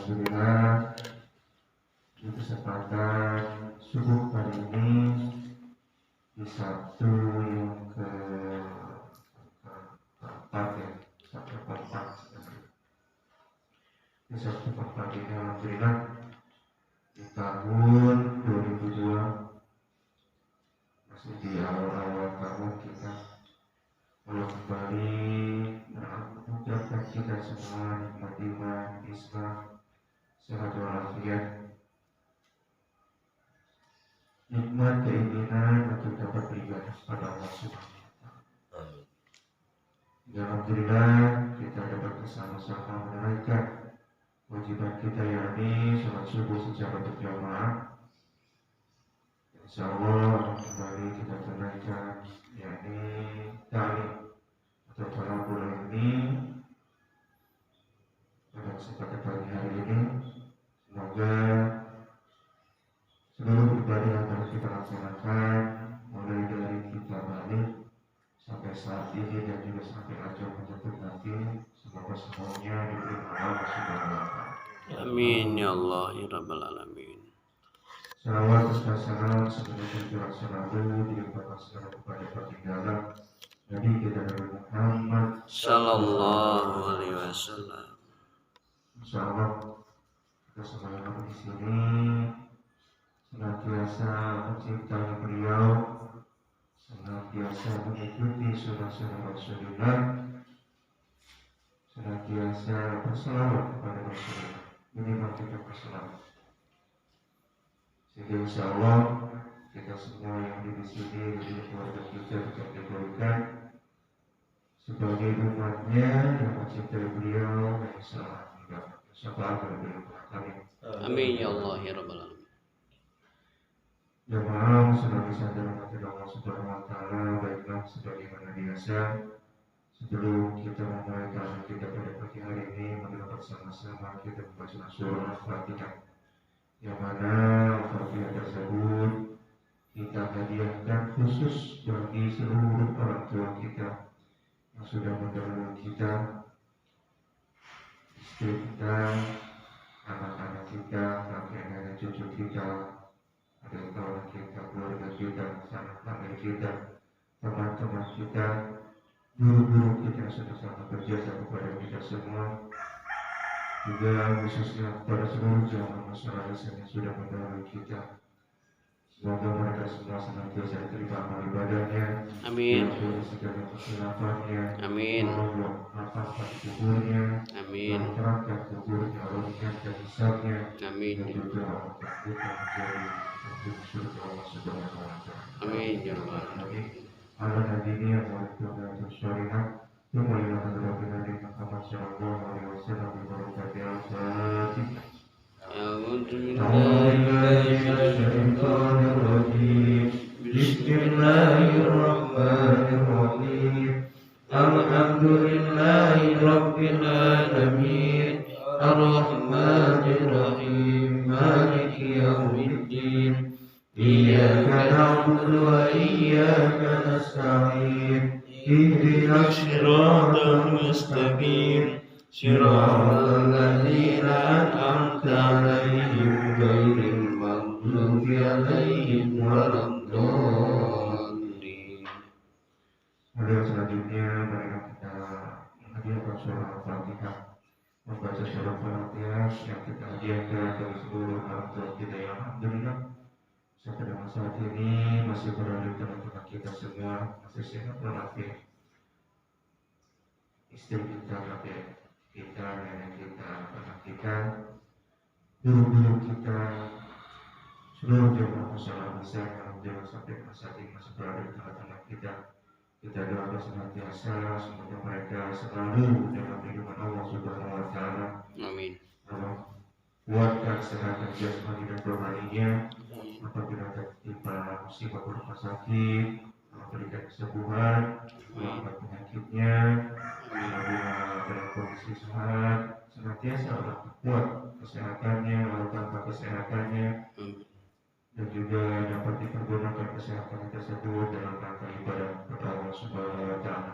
Alhamdulillah di kesempatan subuh kali ini di Sabtu yang keempat ya, Sabtu keempat. Di Sabtu keempat ini Alhamdulillah di tahun 2002 masih di awal-awal tahun kita belum kembali mengucapkan kita semua nikmat iman, Islam, sehat walafiat, nikmat keinginan untuk dapat beribadah kepada Allah Subhanahu wa Ta'ala. Alhamdulillah kita dapat bersama-sama menunaikan kewajiban kita, yakni sholat subuh secara berjamaah. Insyaallah kembali kita tunaikan, yakni ta'lim atau talabul ilmi pada kesempatan pagi hari ini. Semoga seluruh ibadah yang telah kita laksanakan mulai dari kita balik sampai saat ini dan juga sampai ajal menjemput nanti, semoga semuanya diterima Allah Subhanahu wa Ta'ala. Amin ya Allah ya Rabbal Alamin. Salawat dan salam semoga tercurah selalu dilimpahkan segala kepada baginda Nabi kita Nabi Muhammad Sallallahu alaihi wasallam. Insyaallah kita semua yang di sini senantiasa mencintai beliau, senantiasa mengikuti sunnah-sunnah Rasulullah, senantiasa berselawat kepada Rasulullah. Minimal kita berselawat. Sehingga insyaallah kita semua yang di sini dan keluarga kita bisa diberikan sebagai umatnya yang mencintai beliau dan insyaallah tidak syafaat dari beliau. Amin ya Allah ya Rabbal Alamin. Jamaah sudah bisa dirahmati Allah Subhanahu wa Ta'ala. Baiklah, sebagaimana biasa, sebelum kita memulai kajian kita pada pagi hari ini, mari bersama-sama kita membaca surah Al-Fatihah, yang mana Al-Fatihah tersebut kita hadiahkan khusus bagi seluruh orang tua kita yang sudah mendahului kita, istri kita, anak-anak kita, kakek nenek cucu kita, adik kawan kita, keluarga kita, sanak famili kita, teman-teman kita, guru-guru kita yang sudah sangat berjasa kepada kita semua, juga khususnya kepada seluruh jamaah masyarakat yang sudah mendahului kita. Semoga mereka semua senantiasa diterima amal ibadahnya. Amin. Diampuni segala kesilafannya. Amin. Allah lapangkan kuburnya. Amin. Terangkan kuburnya, ringankan hisabnya. Amin. Dan juga kita menjadi penghuni surga Allah Subhanahu wa Ta'ala. Amin ya Allah. Amin. Ala nabiyina wa ala syariah. Thumma ila hadratina Muhammad sallallahu alaihi wasallam bi barakatihi al-Fatihah. Bismillahirrahmanirrahim. Alhamdulillahi rabbil alamin. Ar-Rahmanir-Rahim. Maliki yaumiddin. Iyyaka na'budu wa iyyaka nasta'in. Ihdinas siratal mustaqim. Siratal ladzina an'amta 'alaihim ghairil maghdubi 'alaihim waladdallin. Kemudian selanjutnya marilah kita menghadiahkan surah Al-Fatihah, membaca surah Al-Fatihah yang kita hadiahkan dari seluruh orang tua kita yang alhamdulillah sampai dengan saat ini masih berada di tengah-tengah kita semua, masih sehat walafiat. Istri kita, kakek kita, nenek kita, anak kita, guru-guru kita, seluruh jemaah masyarakat besar yang alhamdulillah sampai saat ini masih berada di tengah-tengah kita. Kita doakan senantiasa semoga mereka selalu dalam lindungan Allah Subhanahu wa Ta'ala. Amin. Allah kuatkan kesehatan jasmani dan rohaninya. Apabila tertimpa musibah berupa sakit, Allah berikan kesembuhan, mengangkat penyakitnya. Apabila dalam kondisi sehat, senantiasa Allah kuat kesehatannya, Allah tambah kesehatannya, dan juga dapat dipergunakan kesehatan tersebut dalam rangka ibadah kepada Allah Subhanahu wa Ta'ala.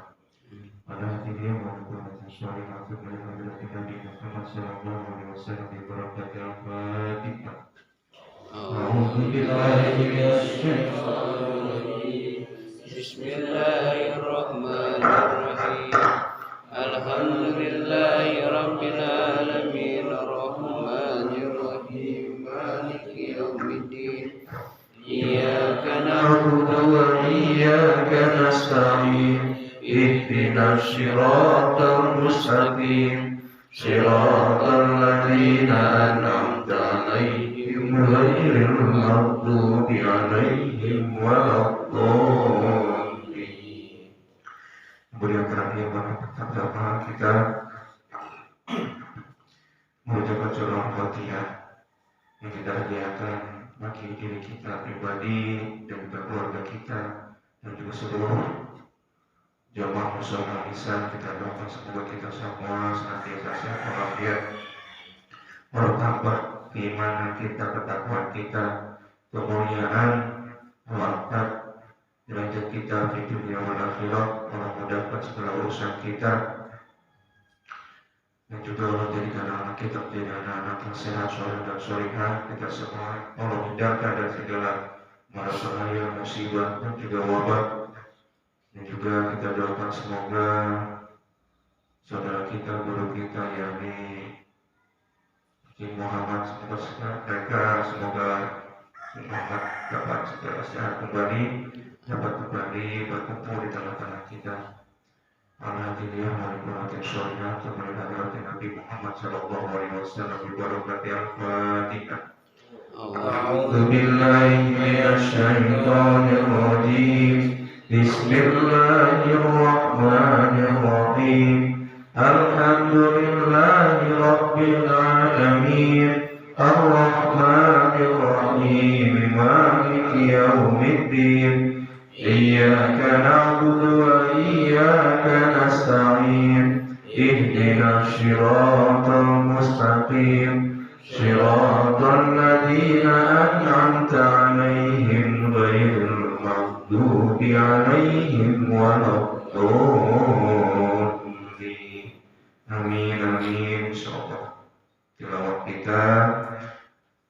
على هذه ونكون الصالحات من حضرة النبي محمد صلى الله عليه وسلم ببركة الفاتحة. أعوذ بالله من الشيطان الرجيم. بسم الله الرحمن الرحيم. الحمد لله رب العالمين الرحمن الرحيم مالك يوم الدين إياك نعبد وإياك نستعين اهدنا الصراط المستقيم صراط الذين أنعمت عليهم غير المغضوب عليهم ولا الضالين. Kemudian terakhir pertama kita mengucapkan surah Al-Fatihah yang kita hadiahkan bagi diri kita pribadi dan juga keluarga kita dan juga seluruh jamaah muslimin lisan. Kita doakan semoga kita semua senantiasa sehat walafiat, bertambah keimanan kita, ketakwaan kita, kemuliaan, wafat, derajat kita di dunia wal akhirat. Allah mudahkan segala urusan kita dan juga Allah jadikan anak kita menjadi anak-anak yang sehat, soleh dan solehah. Kita semua Allah hindarkan dari segala mara bahaya, musibah dan juga wabah. Dan juga kita doakan semoga saudara kita, guru kita yakni Haji Muhammad, semoga Muhammad dapat segera sehat kembali, dapat kembali berkumpul di tengah-tengah kita. Alhamdulillah, warahmatullahi wabarakatuh. Kemuliaan Nabi Muhammad sallallahu alaihi wasallam bi barakatil Fatihah. A'udzu billahi minasy syaithanir rajim. Bismillahirrahmanirrahim. Alhamdulillahi rabbil alamin. Ar-Rahmanir Rahim. Maliki yaumiddin. Iyyaka na'budu wa iyyaka nasta'in. Ihdinas siratal mustaqim. Siratal ladzina an'amta 'alaihim ghairil maghdubi 'alaihim waladdallin. Amin amin. Insyaallah tilawat kita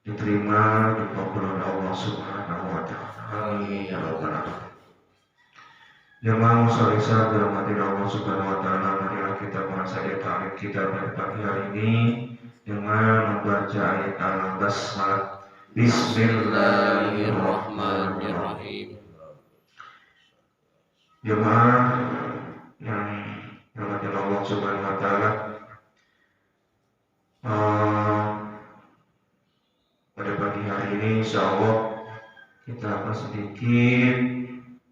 diterima dikabul oleh Allah Subhanahu wa taala. Amin ya rabbal alamin. Jemaah musholisa dirahmati Allah Subhanahu wa taala, marilah kita mengakhiri ta'lim kita pada pagi hari ini dengan membaca ayat Al-Basmalah. Bismillahirrahmanirrahim. Jemaah yang dirahmati Allah Subhanahu wa taala, pada pagi hari ini insyaallah kita akan sedikit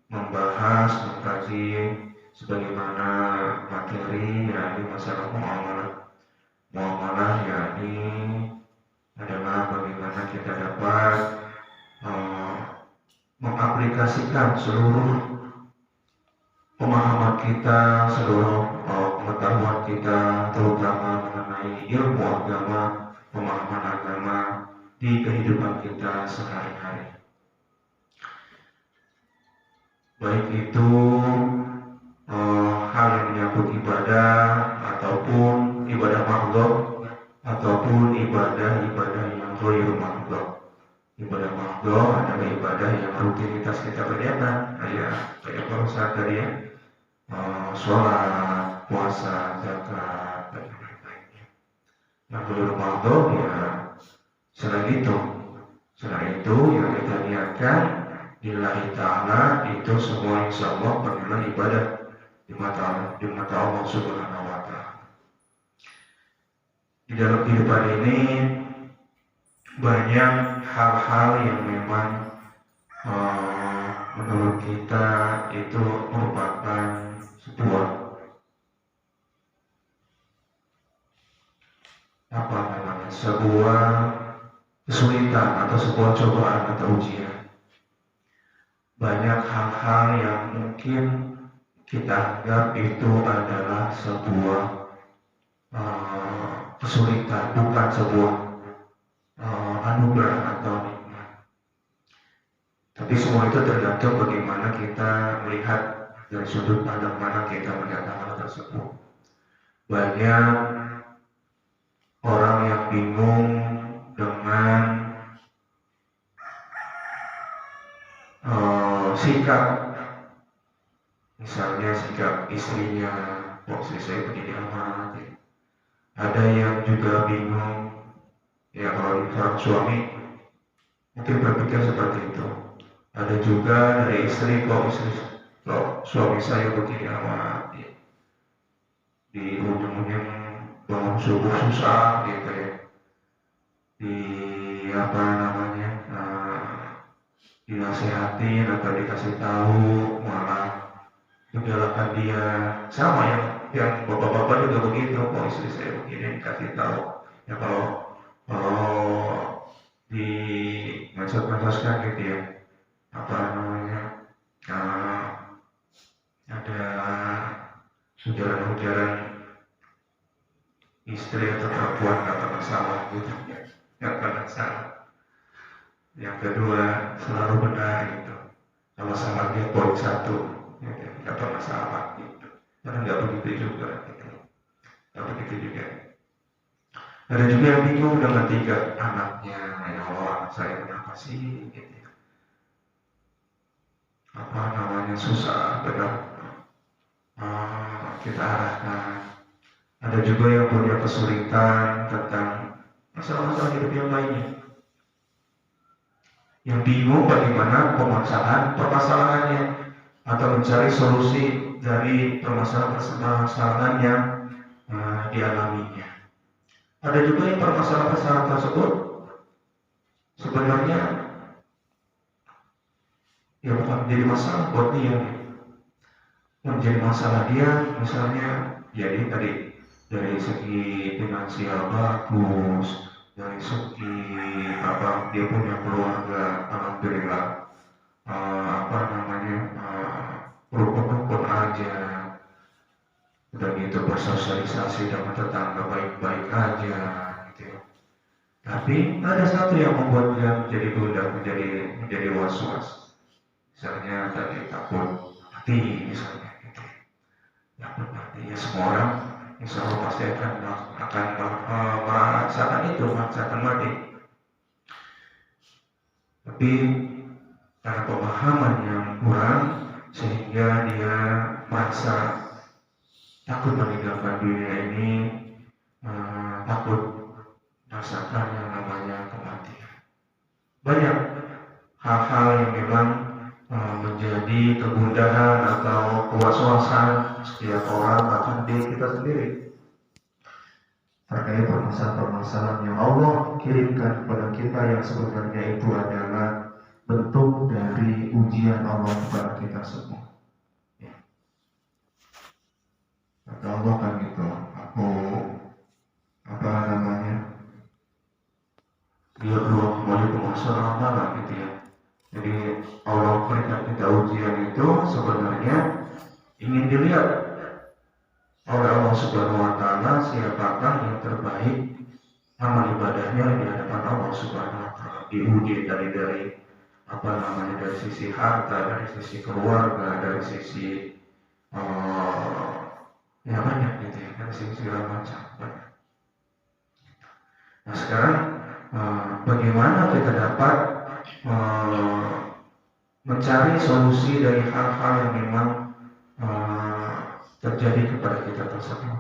membahas, mengkaji sebagaimana materi yakni masalah muamalah. Muamalah yakni adalah bagaimana kita dapat mengaplikasikan seluruh pemahaman kita, seluruh pengetahuan kita, terutama mengenai ilmu agama, pemahaman agama di kehidupan kita sehari-hari. Baik itu hal yang menyangkut ibadah ataupun ibadah makhluk ataupun ibadah yang ghair makhluk. Ibadah makhluk adalah ibadah yang rutinitas kita kerjakan, kayak puasa tadi ya, sholat, puasa, zakat dan lain-lainnya. Yang ghair makhluk ya selain itu yang kita niatkan lillahi ta'ala, itu semua insyaallah adalah ibadah di mata Allah Subhanahu wa ta'ala. Di dalam kehidupan ini banyak hal-hal yang memang menurut kita itu merupakan sebuah kesulitan atau sebuah cobaan atau ujian. Banyak hal-hal yang mungkin kita anggap itu adalah sebuah kesulitan, bukan sebuah anugerah atau nikmat. Tapi semua itu tergantung bagaimana kita melihat dari sudut pandang mana kita melihat hal tersebut. Banyak orang yang bingung dengan sikap, misalnya sikap istrinya, kok istri saya begini amat ya. Ada yang juga bingung, ya kalau seorang suami mungkin berpikir seperti itu. Ada juga dari istri, kok suami saya begini amat ya. Di ujung-ujung bangun subuh susah gitu ya. Di apa namanya, dinasihatin atau dikasih tahu malah menjalankan dia. Sama yang bapak-bapak juga begitu, kok istri saya begini, dikasih tahu ya. Kalau di medsos-medsoskan gitu ya, apa namanya, ada ujaran-ujaran istri atau perempuan nggak pernah salah gitu ya, nggak pernah salah. Yang kedua selalu benar gitu. Kalau salah dia poin 1 gitu, nggak pernah salah gitu. Karena nggak begitu juga gitu. Nggak begitu juga. Ada juga yang bingung dengan 3 anaknya. Ya Allah, anak saya kenapa sih gitu. Apa namanya, susah benar kita arahkan. Ada juga yang punya kesulitan tentang masalah-masalah hidup yang lainnya, yang bingung bagaimana pemaksaan permasalahannya atau mencari solusi dari permasalahan yang dialaminya. Ada juga yang permasalahan tersebut sebenarnya ya bukan menjadi masalah buat dia. Menjadi masalah dia misalnya jadi tadi dari segi finansial bagus, dari segi apa dia punya keluarga alhamdulillah rukun-rukun aja, udah gitu bersosialisasi dengan tetangga baik-baik aja gitu ya. Tapi ada satu yang membuat dia menjadi gundah, menjadi was-was. Misalnya tadi takut mati misalnya gitu. Takut mati ya, semua orang insya Allah pasti akan merasakan mati. Tapi karena pemahaman yang kurang sehingga dia merasa takut meninggalkan dunia ini, takut merasakan yang namanya kematian. Banyak hal-hal yang memang menjadi kegundahan atau kewaswasan setiap orang, bahkan diri kita sendiri, terkait permasalahan-permasalahan yang Allah kirimkan kepada kita, yang sebenarnya itu adalah bentuk dari ujian Allah kepada kita semua. Ya. Kata Allah kan gitu, aku apa namanya, dia keluar kembali ke masalah malam gitu ya. Jadi Allah berikan kita ujian itu sebenarnya ingin dilihat oleh Allah Subhanahu wa Ta'ala siapakah yang terbaik amal ibadahnya di hadapan Allah Subhanahu wa Ta'ala. Diuji dari apa namanya, dari sisi harta, dari sisi keluarga, dari sisi ya banyak gitu ya, dari sisi segala macam banyak. Nah sekarang bagaimana kita dapat mencari solusi dari hal-hal yang memang terjadi kepada kita tersebut.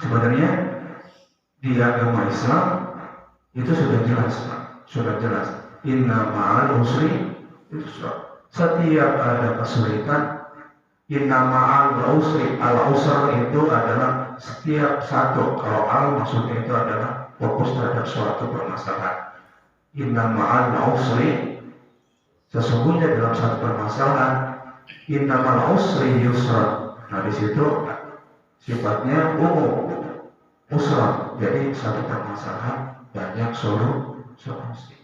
Sebenarnya di agama Islam itu sudah jelas. Inna ma'al usri yusra. Setiap ada kesulitan, inna ma'al usri, al-usra itu adalah setiap satu. Kalau al maksudnya itu adalah fokus terhadap suatu permasalahan. Inna ma'al usri, sesungguhnya dalam satu permasalahan, inna ma'al usri yusra. Nah di situ sifatnya umum, usra. Jadi satu permasalahan banyak solusi.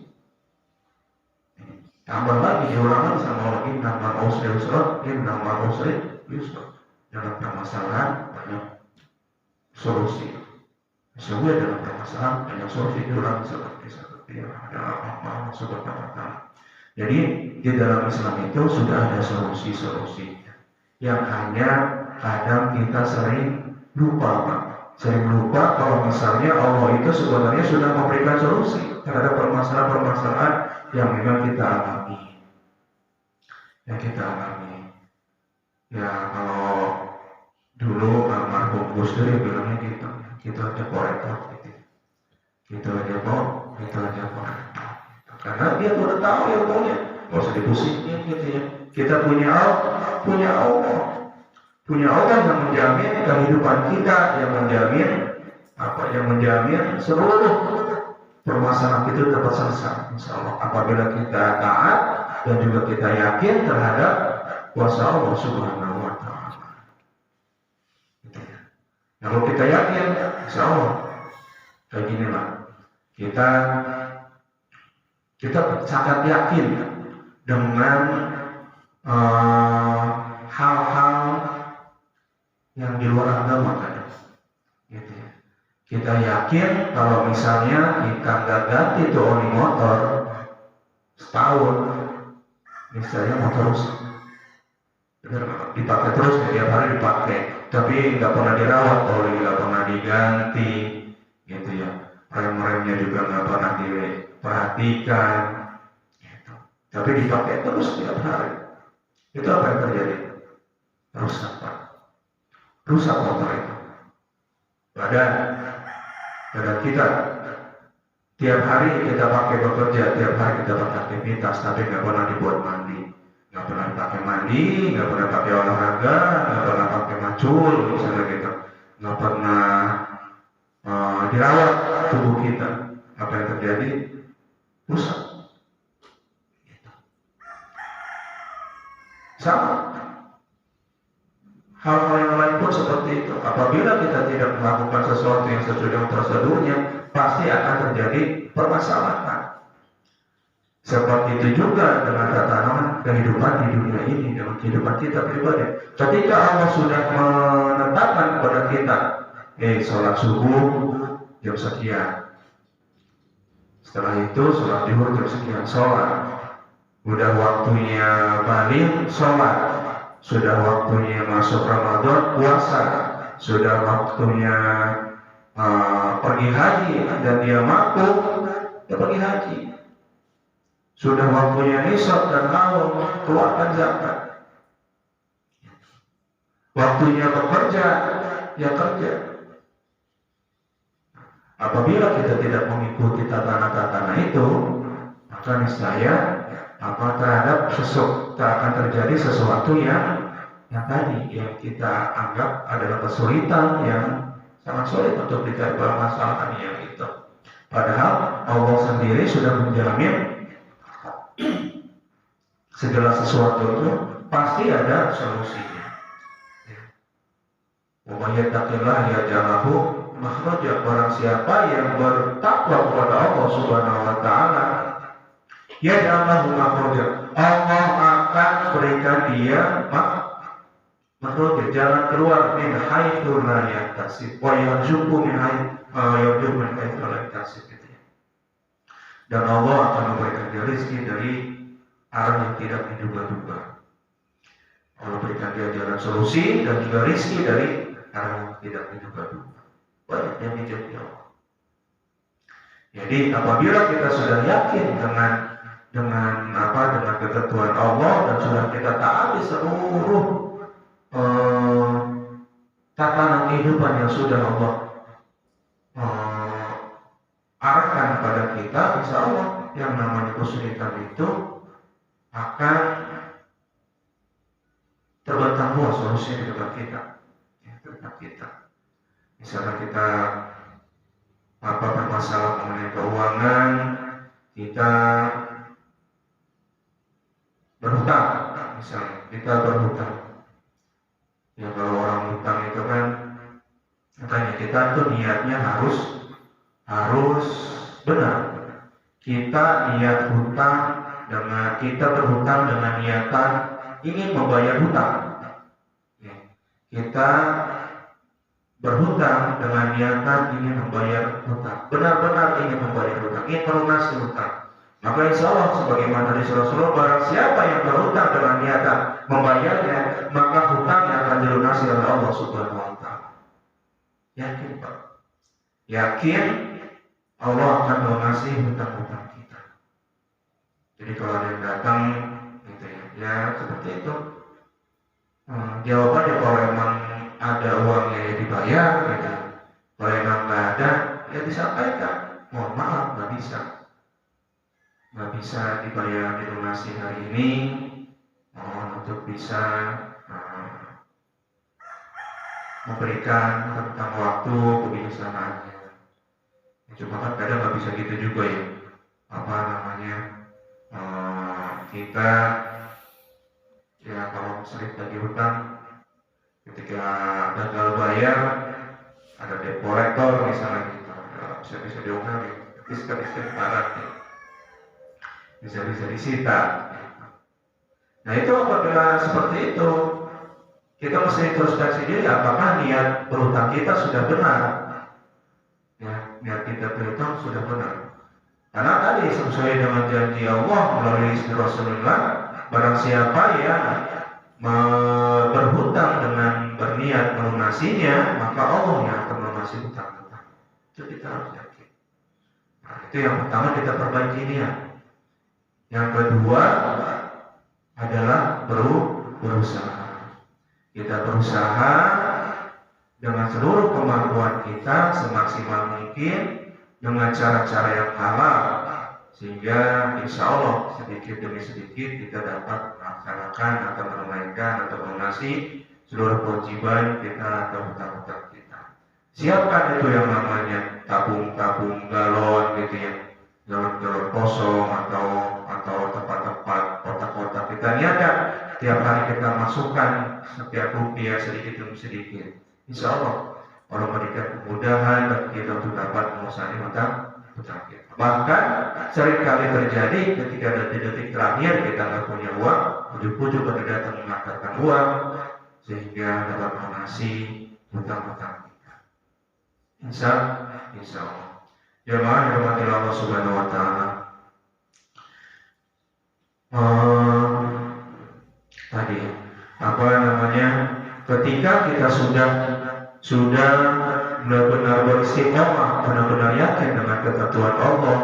Tambah lagi diulang sama orang, inna ma'al usri yusra, inna ma'al usri yusra. Dalam permasalahan banyak solusi. Sesungguhnya dalam permasalahan banyak solusi, diulang seperti yang Allah Subhanahu wa Ta'ala. Jadi di dalam Islam itu sudah ada solusi-solusinya. yang hanya kadang kita sering lupa, Pak. Sering lupa kalau misalnya Allah itu sebenarnya sudah memberikan solusi terhadap permasalahan-permasalahan yang memang kita alami. Ya kalau dulu almarhum Gus Dur bilangnya gitu, kita aja korektor gitu. Kita aja korektor. Karena dia udah tahu ilmunya, nggak usah dipusingin gitu ya. Kita punya Allah yang menjamin kehidupan kita, yang menjamin seluruh permasalahan itu dapat selesai. Insya Allah apabila kita taat dan juga kita yakin terhadap kuasa Allah Subhanahu wa Ta'ala. Kalau kita yakin, insya Allah kayak gini lah. Kita sangat yakin dengan hal-hal yang di luar agama kan. Gitu ya. Kita yakin kalau misalnya kita nggak ganti tuh oli motor setahun, misalnya motor rusak, dipakai terus tiap hari dipakai, tapi nggak pernah dirawat, oli nggak pernah diganti, gitu ya. Rem-remnya juga nggak pernah diperhatikan, gitu. Tapi dipakai terus tiap hari. Itu apa yang terjadi? Rusak, Pak. Rusak motor itu. Badan kita tiap hari kita pakai bekerja, tiap hari kita pakai aktivitas, tapi nggak pernah dibuat mandi, nggak pernah pakai mandi, nggak pernah pakai olahraga, nggak pernah pakai macul, misalnya gitu, nggak pernah dirawat tubuh kita. Apa yang terjadi? Rusak. Sama. Hal-hal yang lain pun seperti itu. Apabila kita tidak melakukan sesuatu yang sesuai dengan prosedurnya, pasti akan terjadi permasalahan. Seperti itu juga dengan tatanan kehidupan di dunia ini, dengan kehidupan kita pribadi. Ketika Allah sudah menetapkan kepada kita, sholat subuh jam sekian. Setelah itu sholat zuhur jam sekian, sholat. Udah waktunya balik, sholat. Sudah waktunya masuk Ramadan, puasa. Sudah waktunya pergi haji dan dia mampu, dia pergi haji. Sudah waktunya nisab dan haul, keluarkan zakat. Waktunya bekerja, ya kerja. Apabila kita tidak mengikuti tatanan-tatanan itu, maka niscaya terhadap akan terjadi sesuatu yang tadi yang kita anggap adalah kesulitan yang sangat sulit untuk dicari permasalahan yang itu. Padahal Allah sendiri sudah menjamin segala sesuatu itu pasti ada solusinya. Wa yattaqillah yaj'al lahu makhraja. Barang siapa yang bertakwa kepada Allah Subhanahu wa Ta'ala, yaj'al lahu makhraja, Allah akan berikan dia makhraja, jalan keluar min haitsu la yahtasib wa yarzuqhu min haitsu la yahtasib. Dan Allah akan memberikan dia rezeki dari arah yang tidak diduga-duga. Allah berikan dia jalan solusi dan juga rezeki dari arah yang tidak diduga-duga. Banyak yang dijawab Allah. Jadi apabila kita sudah yakin dengan ketentuan Allah dan sudah kita taati seluruh tatanan kehidupan yang sudah Allah arahkan kepada kita, insya Allah yang namanya kesulitan itu akan terbentang luas solusi di depan kita. Misalnya kita bermasalah mengenai keuangan, kita berhutang, misalnya kita berhutang. Ya kalau orang hutang itu kan, makanya kita tuh niatnya harus benar. Kita niat hutang kita berhutang dengan niatan ingin membayar hutang. Kita berhutang dengan niatan ingin membayar hutang. Benar-benar ingin membayar hutang, ingin melunasi hutang. Maka insya Allah sebagaimana di Rasulullah, barang siapa yang berhutang dengan niatan membayarnya, maka hutangnya akan dilunasi oleh Allah Subhanahu wa Ta'ala. Yakin Pak? Yakin Allah akan melunasi hutang-hutang kita. Jadi kalau ada yang datang gitu ya seperti itu. Jawabannya kalau emang ada uangnya ya dibayar gitu. Kalau emang nggak ada ya disampaikan. Mohon maaf nggak bisa dibayar dilunasi hari ini. Mohon untuk bisa memberikan tentang waktu kebijaksanaannya. Cuma kan kadang nggak bisa gitu juga ya. Kita ya kalau sering lagi hutang, ketika gagal bayar ada debt collector misalnya gitu, bisa diungkap, bisa parah, bisa disita. Nah itu apabila seperti itu, kita mesti introspeksi diri apakah niat berhutang kita sudah benar. Ya, niat kita berhutang sudah benar. Karena tadi sesuai dengan janji Allah melalui Rasulullah, barang siapa yang berhutang dengan berniat melunasinya, maka Allah yang akan melunasi hutang-hutang. Itu kita harus yakin. Nah, itu yang pertama, kita perbaiki niat. Yang kedua adalah berusaha. Kita berusaha dengan seluruh kemampuan kita semaksimal mungkin dengan cara-cara yang halal, sehingga insya Allah sedikit demi sedikit kita dapat melaksanakan atau menunaikan atau melunasi seluruh kewajiban kita atau hutang-hutang kita. Siapkan itu yang namanya tabung-tabung galon gitu ya, galon-galon kosong atau tempat-tempat kotak-kotak. Kita niatkan tiap hari kita masukkan setiap rupiah sedikit demi sedikit. Insya Allah Allah memberikan kemudahan bagi kita untuk dapat menguasai hutang kita. Bahkan seringkali terjadi ketika detik-detik terakhir kita nggak punya uang, ujuk-ujuk ada datang mengantarkan uang sehingga dapat melunasi hutang-hutang kita. Insya Allah. Jemaah yang dirahmati Allah Subhanahu wa Ta'ala. Tadi ketika kita sudah benar-benar beristiqomah, benar-benar yakin dengan ketentuan Allah,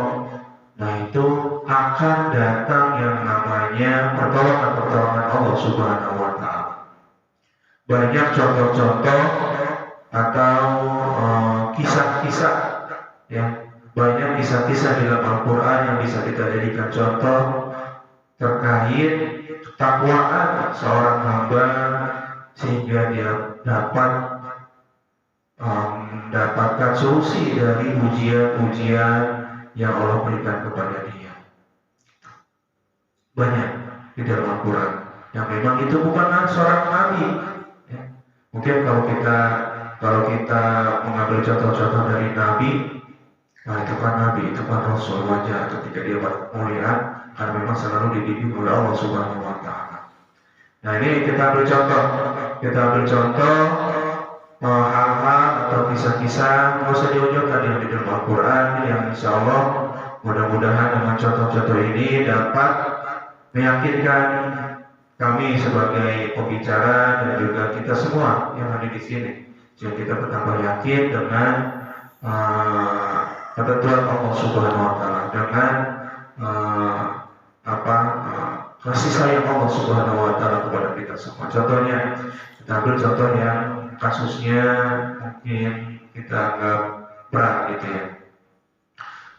nah itu akan datang yang namanya pertolongan Allah Subhanahu wa Ta'ala. Banyak contoh-contoh atau kisah-kisah ya, banyak kisah-kisah di dalam Al-Quran yang bisa kita jadikan contoh terkait ketakwaan seorang hamba sehingga dia mendapatkan solusi dari ujian-ujian yang Allah berikan kepada dia. Banyak di dalam Al-Quran yang memang itu bukan seorang nabi ya. Mungkin kalau kita mengambil contoh-contoh dari nabi, nah itu kan nabi, itu kan rasul wajah ketika dia melihat karena memang selalu dibimbing oleh Allah Subhanahu wa Ta'ala. Nah ini kita ambil contoh hal-hal atau kisah-kisah, nggak usah diunjukkan yang di dalam Al-Quran, yang insya Allah mudah-mudahan dengan contoh-contoh ini dapat meyakinkan kami sebagai pembicara dan juga kita semua yang ada di sini, sehingga kita bertambah yakin dengan ketentuan Allah Subhanahu wa Ta'ala, dengan kasih sayang Allah Subhanahu wa Ta'ala kepada kita semua. Contohnya, kita ambil contoh yang kasusnya mungkin kita anggap berat gitu ya.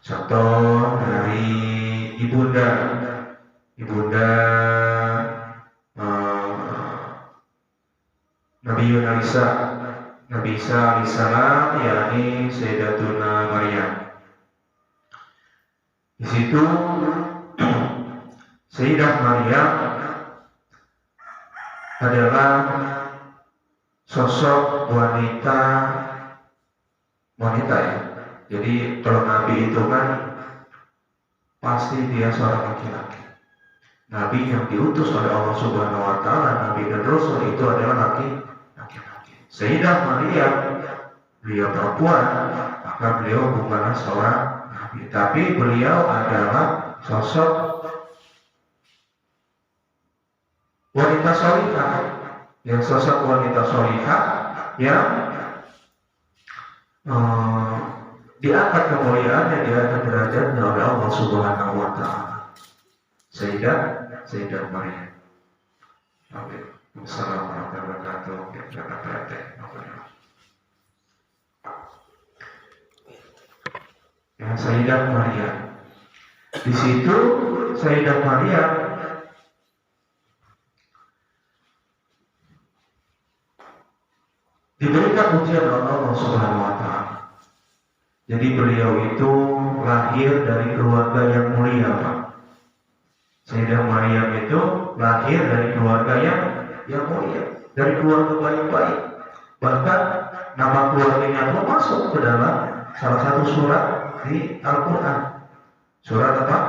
Contoh dari ibunda Nabi Isa alaihissalam, yakni Sayyidatuna Maryam. Di situ Sayyidah Maryam adalah sosok wanita ya. Jadi kalau Nabi itu kan pasti dia seorang laki-laki. Nabi yang diutus oleh Allah Subhanahu wa Ta'ala, Nabi dan Rasul itu adalah laki-laki. Sayyidah Maryam, beliau perempuan, maka beliau bukanlah seorang nabi, tapi beliau adalah sosok wanita solihah, yang sosok wanita solihah yang diangkat kemuliaannya, diangkat derajatnya oleh Allah Subhanahu wa Ta'ala. Sayyidah Maryam. Assalamualaikum warahmatullahi wabarakatuh. Ya, Sayyidah Maryam. Di situ Sayyidah Maryam diberikan ujian oleh Allah Subhanahu wa Ta'ala. Jadi beliau itu lahir dari keluarga yang mulia, Pak. Sayyidah Maryam itu lahir dari keluarga yang mulia, dari keluarga baik-baik. Bahkan nama keluarganya pun masuk ke dalam salah satu surat di Al-Quran. Surat apa?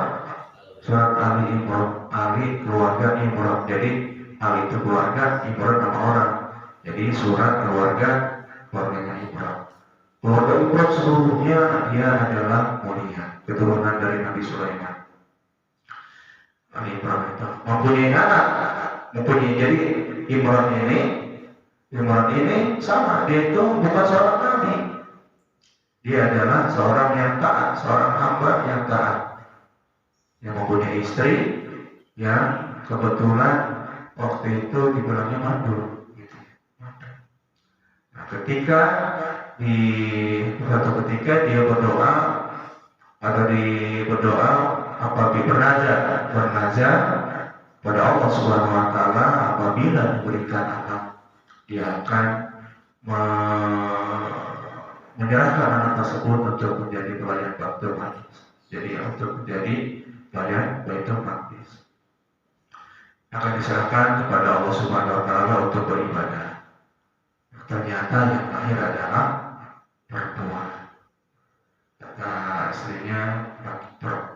Surat Ali Imran. Ali keluarga Imran. Jadi Ali itu keluarga, Imran nama orang. Jadi surat keluarganya Imran. Keluarga Imran seluruhnya dia adalah mulia, keturunan dari Nabi Sulaiman. Ali Imran itu mempunyai anak, jadi Imran ini sama, dia itu bukan seorang nabi, dia adalah seorang yang taat, seorang hamba yang taat, yang mempunyai istri yang kebetulan waktu itu dibilangnya mandul. Nah, ketika suatu ketika dia berdoa apabila bernazar pada Allah Subhanahu wa Ta'ala, apabila diberikan anak, dia akan menyerahkan anak tersebut untuk menjadi pelayan Baitul Maqdis. Jadi untuk menjadi pelayan Baitul Maqdis akan diserahkan kepada Allah Subhanahu wa Ta'ala untuk beribadah. Ternyata yang lahir adalah perempuan. Kata istrinya,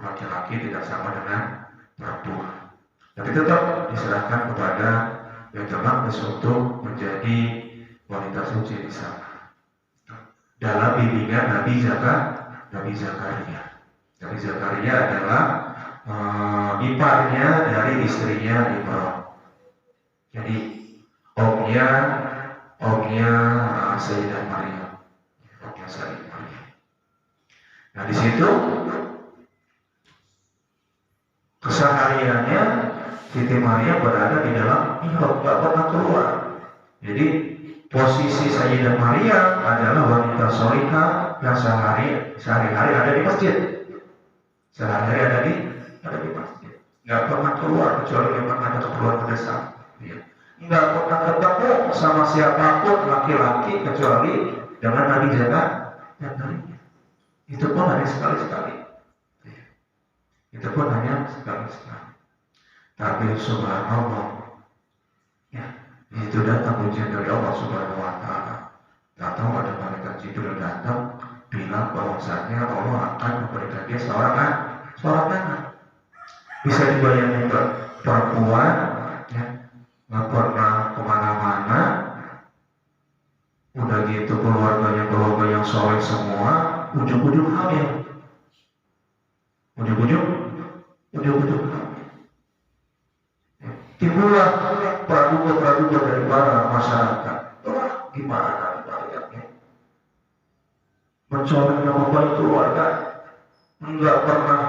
laki-laki tidak sama dengan perempuan. Tapi tetap diserahkan kepada Baitul Maqdis untuk menjadi wanita suci di sana. Dalam bimbingan Nabi Zakaria. Nabi Zakaria adalah iparnya dari istrinya Imran. Jadi omnya Sayyidah Maryam. Nah di situ kesehariannya Siti Maryam berada di dalam mihrab, tidak pernah keluar. Jadi posisi Sayyidah Maryam adalah wanita solihah yang sehari-hari ada di masjid. Sehari-hari ada di masjid. Nggak pernah keluar kecuali memang ada keperluan mendesak. Ya. Nggak pernah ketemu sama siapapun laki-laki kecuali dengan Nabi Zakaria. Itu pun hanya sekali-sekali. Itu pun hanya sekali-sekali. Tapi subhanallah, ya, itu datang ujian dari Allah Subhanahu wa Ta'ala. Tahu ada malaikat Jibril datang bilang bahwasanya Allah akan memberikan dia seorang anak. Bisa dibayangkan perempuan, ya, nggak pernah kemana-mana, udah gitu keluarga yang soleh semua, ujung-ujung hamil. Ujung-ujung hamil. Timbullah praduga dari para masyarakat. Wah, gimana banyaknya? Mencolok nama baik keluarga, enggak pernah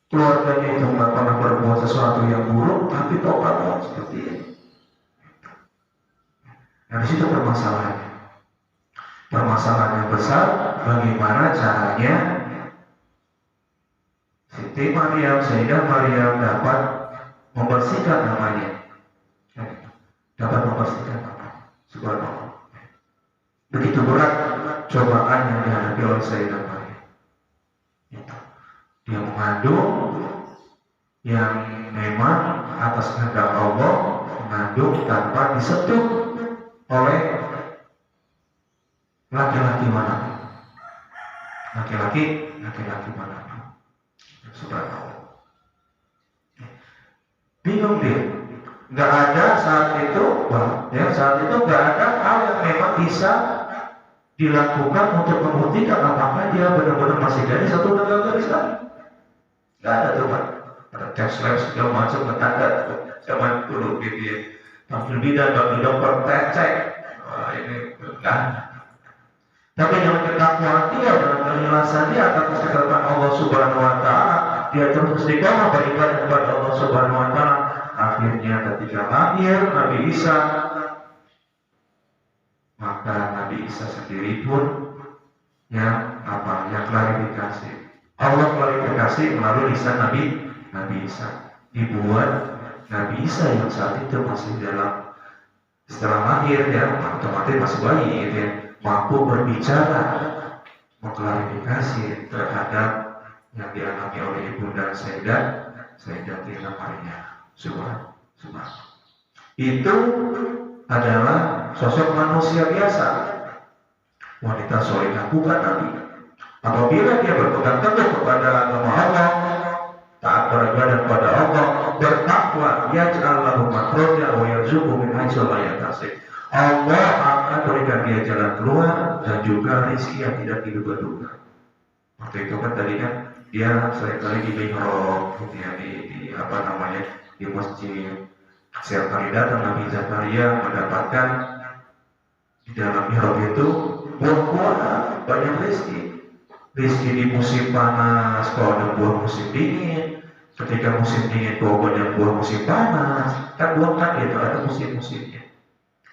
keluarganya itu enggak pernah berbuat sesuatu yang buruk, tapi kok kamu seperti ini. Nah, di situ permasalahannya. Permasalahan yang besar, bagaimana caranya Siti Maryam, Sayyidah Maryam dapat membersihkan namanya. Subhanallah. Begitu berat cobaan yang dihadapi oleh Sayyidah Maryam. Dia mengandung yang memang atas kehendak Allah, mengandung tanpa disentuh oleh laki-laki manapun. Laki-laki manapun. Subhanallah. Bingung dia. Nggak ada saat itu nggak ada hal yang memang bisa dilakukan untuk membuktikan apakah dia benar-benar masih gadis atau udah gagal sekali. Nggak ada tuh Pak. Ada tes lab segala macam nggak ada tuh. Zaman dulu gitu ya. Tampil bidan, tampil dokter, tes cek. Wah ini nggak ada. Tapi yang ketakwaan dia dalam penjelasan dia atas kesehatan Allah Subhanahu Wa Taala, dia terus istiqomah beribadah kepada Allah Subhanahu Wa Taala. Akhirnya ketika lahir Nabi Isa, maka Nabi Isa sendiri pun yang klarifikasi. Allah klarifikasi melalui lisan Nabi Isa. Dibuat Nabi Isa yang saat itu masih dalam setelah lahir ya, otomatis masih bayi gitu ya, mampu berbicara, mengklarifikasi terhadap yang dialami oleh ibunda Sayyidatina Maryam. Subhanallah. Itu adalah sosok manusia biasa, wanita solehah, bukan nabi. Apabila dia berpegang teguh kepada agama Allah, taat beribadah kepada Allah, bertakwa, yaj'al lahu makhraja wa yarzuqhu min haitsu la yahtasib. Allah akan berikan dia jalan keluar dan juga rezeki yang tidak diduga-duga. Waktu itu kan tadi kan dia seringkali di mihrab, ya, di masjid. Setiap kali datang Nabi Zakaria mendapatkan di dalam mihrab itu buah-buahan, banyak rezeki. Rezeki di musim panas, kalau ada buah musim dingin. Ketika musim dingin, banyak buah musim panas. Kan buah kan itu ada musim-musimnya.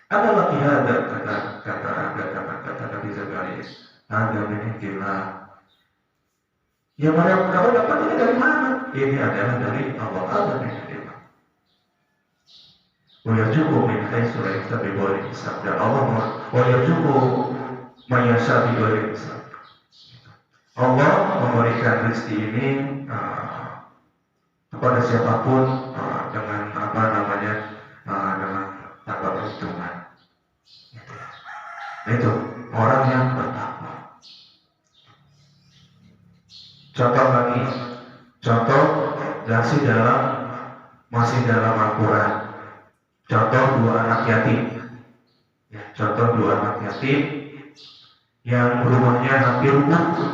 Ada lagi ada kata Nabi Zakaria. Ada meninggilah. Ya Maryam, kamu dapat ini dari mana? Ini adalah dari Allah. Ada meninggilah. Wayarjuku min haitsu la yahtasib bi hisab. Dan Allah wayarjuku man yasha bi ghairi hisab. Allah memberikan rezeki ini kepada siapapun dengan dengan tanpa perhitungan. Itu orang yang bertakwa. Contoh masih dalam Al-Quran. Contoh dua anak yatim. Yang rumahnya hampir runtuh,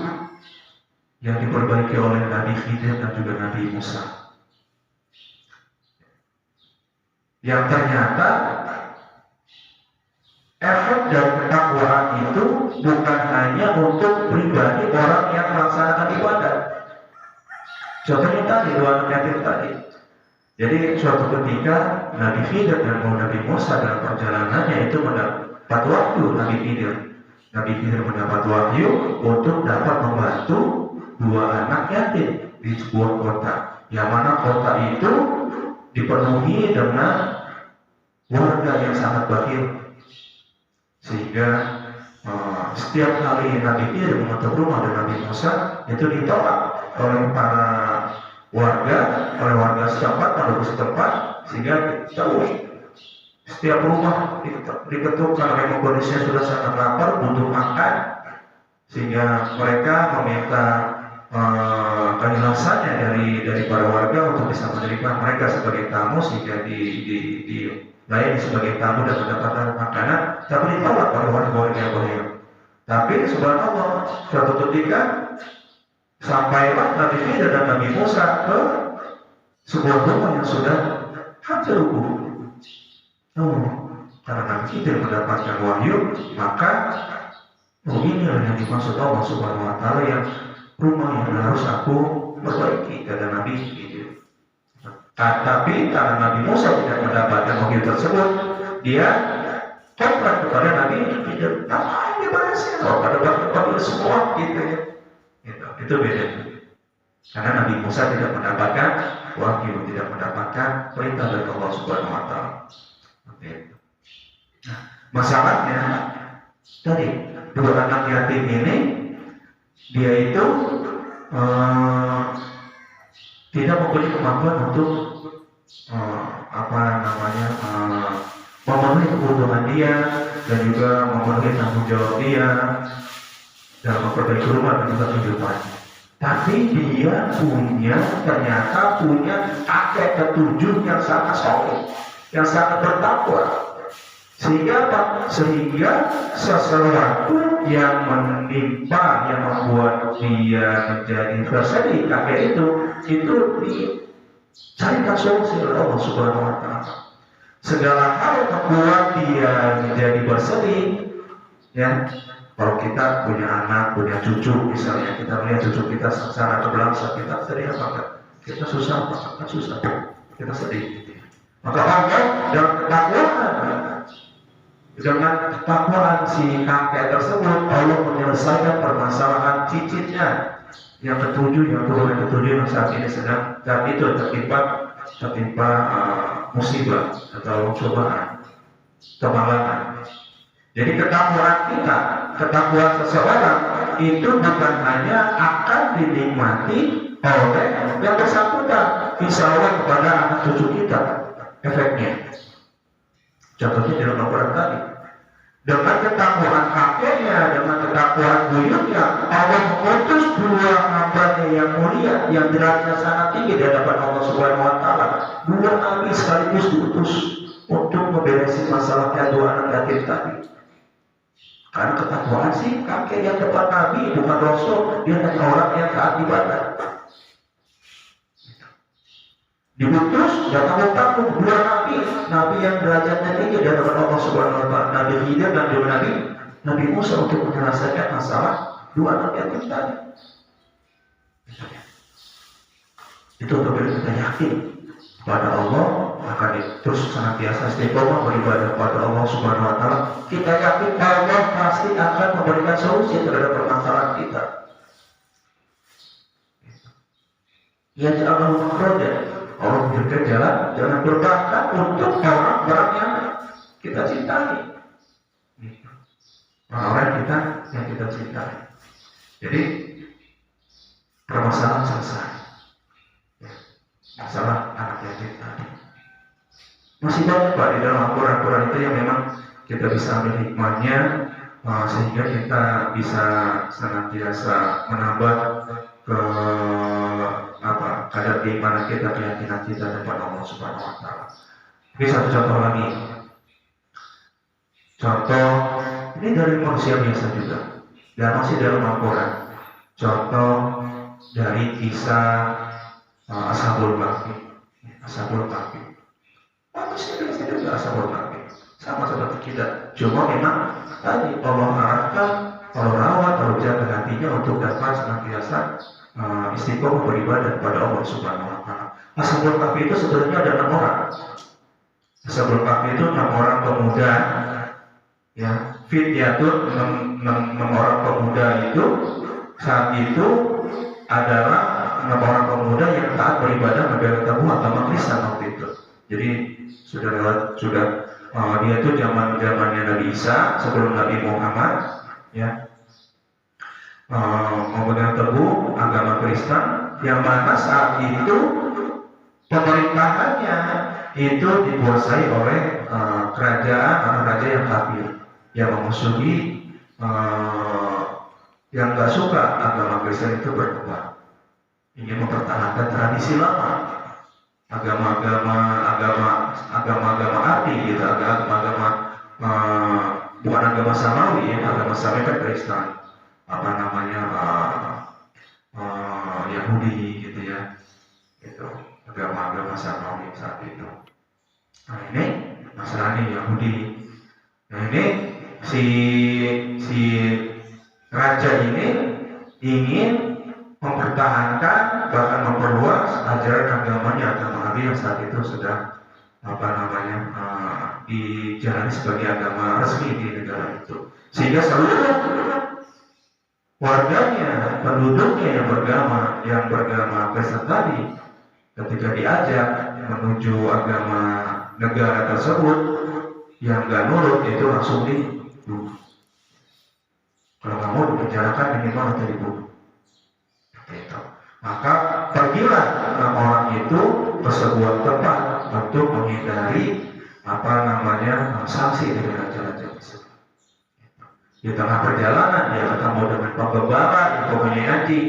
yang diperbaiki oleh Nabi Khidir dan juga Nabi Musa. Yang ternyata efek dari ketakwaan itu bukan hanya untuk pribadi orang yang melaksanakan ibadah. Contohnya tadi, dua anak yatim tadi. Jadi suatu ketika Nabi Khidir dan Nabi Musa dalam perjalanannya itu mendapat wahyu. Nabi Khidir mendapat wahyu untuk dapat membantu dua anak yatim di sebuah kota, yang mana kota itu dipenuhi dengan warga yang sangat bakil, sehingga setiap kali Nabi Khidir mengetuk rumah dan Nabi Musa itu ditolak oleh para warga setempat, penduduk setempat, sehingga terus setiap rumah diketuk karena memang kondisinya sudah sangat lapar, butuh makan, sehingga mereka meminta penjelasannya dari para warga untuk bisa menerima mereka sebagai tamu, sehingga dilayani sebagai tamu dan mendapatkan makanan, tapi ditolak oleh warga yang boleh. Tapi subhanallah, suatu ketika sampailah Nabi Khidir dan Nabi Musa ke sebuah rumah yang sudah hancur rubuh. Karena Nabi Khidir mendapatkan wahyu, maka inilah yang dimaksud Allah Subhanahu Wa Taala, yang rumah yang harus aku perbaiki, kata Nabi Khidir. Tapi karena Nabi Musa tidak mendapatkan wahyu tersebut, dia komplain kepada Nabi Khidir. Apa ini bahasnya? Kalau pada waktu semua gitu ya. Itu beda. Karena Nabi Musa tidak mendapatkan wahyu, tidak mendapatkan perintah dari Allah Subhanahu Wa Taala. Nah, masalahnya tadi dua anak yatim ini, dia itu tidak mempunyai kemampuan untuk memenuhi kebutuhan dia dan juga memenuhi tanggung jawab dia dalam memperbaiki rumah dan juga kehidupan. Tapi dia ternyata punya kakek ketujuh yang sangat soleh, yang sangat bertakwa, Sehingga apa? Sehingga sesuatu yang menimpa, yang membuat dia menjadi bersedih, kakek itu dicarikan solusi oleh Allah Subhanahu wa Ta'ala. Segala hal yang membuat dia menjadi bersedih, ya. Kalau kita punya anak, punya cucu, misalnya kita melihat cucu kita secara keberlangsa, kita sedih apa enggak? Kita susah apa? Kita susah, kita sedih. Maka Allah dan dengan ketakwaan si kakek tersebut, Allah menyelesaikan permasalahan cicitnya yang ketujuh, yang saat ini sedang, dan itu tertimpa musibah atau cobaan, kemalangan. Jadi ketakwaan seseorang itu bukan hanya akan dinikmati oleh yang bersangkutan, insya Allah kepada anak cucu kita efeknya. Contohnya dalam Al-Quran tadi, dengan ketakwaan kakeknya, dengan ketakwaan buyutnya, Allah mengutus dua hambanya yang mulia, yang derajatnya sangat tinggi di hadapan Allah Subhanahu wa Ta'ala. Dua nabi sekaligus diutus untuk memberesin masalahnya dua anak yatim tadi. Karena ketakwaan sih kakek yang depan nabi, bukan rasul, dia hanya orang yang taat ibadah. Diutus datang dua nabi yang derajatnya tinggi di hadapan Allah Subhanahu wa Ta'ala, Nabi Khidir dan dua Nabi Musa, untuk menyelesaikan masalah dua anak yatim tadi. Itu apabila kita yakin pada Allah, maka terus senantiasa istiqomah beribadah kepada Allah Subhanahu wa Ta'ala, kita yakin Allah pasti akan memberikan solusi terhadap permasalahan kita. Ya jangan makhraja, Allah memberikan jalan berbakat untuk orang-orang yang kita cintai, orang-orang yang kita cintai. Jadi permasalahan selesai. Masalah anak yatim tadi masih banyak Pak di dalam Al-Quran itu yang memang kita bisa ambil hikmahnya, sehingga kita bisa senantiasa menambah kadar keimanan kita, keyakinan kita kepada Allah Subhanahu wa Ta'ala. Ini satu contoh lagi. Contoh ini dari manusia biasa juga, dan masih dalam Al-Quran. Contoh dari kisah Ashabul Kahfi. Manusia biasa juga Ashabul Kahfi, sama seperti kita. Cuma memang tadi Allah arahkan, Allah rawat, Allah jaga hatinya untuk dapat senantiasa istiqomah beribadah kepada Allah Subhanahu wa Ta'ala. Ashabul Kahfi itu sebenarnya ada 6 orang. Ashabul Kahfi itu 6 orang pemuda, ya, fityatun, 6 orang pemuda itu saat itu adalah 6 orang pemuda yang taat beribadah membela teguh agama Kristen waktu itu. Jadi dia itu zamannya Nabi Isa, sebelum Nabi Muhammad, ya, memegang teguh agama Kristen, yang mana saat itu pemerintahannya itu dikuasai oleh kerajaan raja yang kafir, yang memusuhi, yang gak suka agama Kristen itu berkembang, ingin mempertahankan tradisi lama, agama-agama arti gitu, bukan agama samawi, ya, agama samawi kan Kristen, Yahudi gitu ya, itu agama samawi saat itu. Nah ini Nasrani, Yahudi. Nah ini si raja ini ingin mempertahankan, bahkan memperluas ajaran agamanya, agama Nabi yang saat itu sedang dijalani sebagai agama resmi di negara itu, sehingga seluruh warganya, penduduknya yang beragama Kristen tadi, ketika diajak menuju agama negara tersebut yang gak nurut, itu langsung dibunuh. Kalau nggak mau dipenjarakan minimal atau dibunuh. Maka pergilah orang itu ke sebuah tempat untuk menghindari sanksi dari raja-raja tersebut. Di tengah perjalanan dia ketemu dengan penggembala yang mempunyai anjing.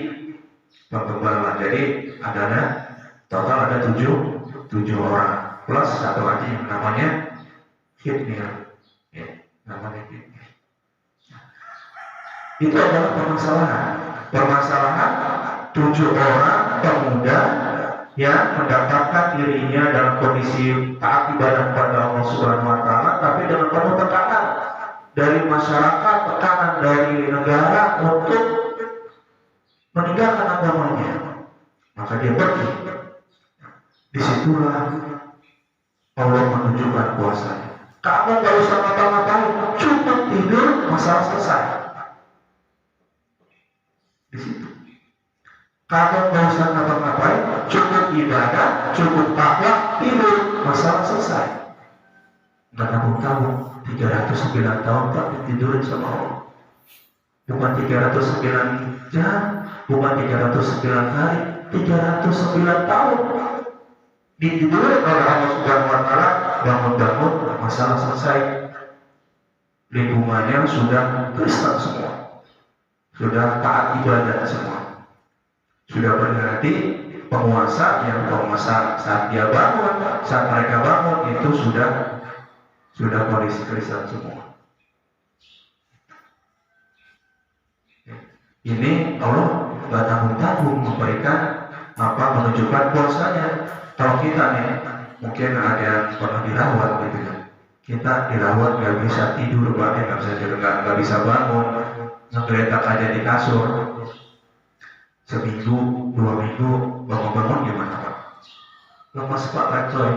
Jadi total ada 7 orang plus 1 anjing yang namanya Khidmir. namanya gitu. Itu adalah permasalahan 7 orang pemuda yang mendapatkan dirinya dalam kondisi taat ibadah kepada Allah Subhanahu wa taala, tapi dengan penuh tekanan dari masyarakat, tekanan dari negara untuk meninggalkan agamanya. Maka dia pergi. Disitulah Allah menunjukkan kuasanya. Kamu gak usah ngapa-ngapain, cukup tidur, masalah selesai. Di situ. Kamu gak usah ngapa-ngapain, cukup ibadah, cukup takwa, tidur, masalah selesai. Gak tanggung-tanggung 309 tahun tak ditidurin sama Allah. Bukan 309 jam, bukan 309 hari, 309 tahun ditidurin oleh Allah Subhanahu wa taala. Bangun-bangun, masalah selesai. Lingkungannya sudah Kristen semua, sudah taat ibadah semua, sudah berarti penguasa saat dia bangun, saat mereka bangun itu sudah kondisi Kristen semua. Ini Allah gak tanggung-tanggung memberikan menunjukkan kuasanya. Kalau kita nih, mungkin ada yang pernah dirawat gitu ya. Kita dirawat gak bisa tidur, gak bisa tidur, gak bisa bangun, ngegeletak aja di kasur. Seminggu, 2 minggu, bangun-bangun gimana Pak? Lemas Pak, Lektoy.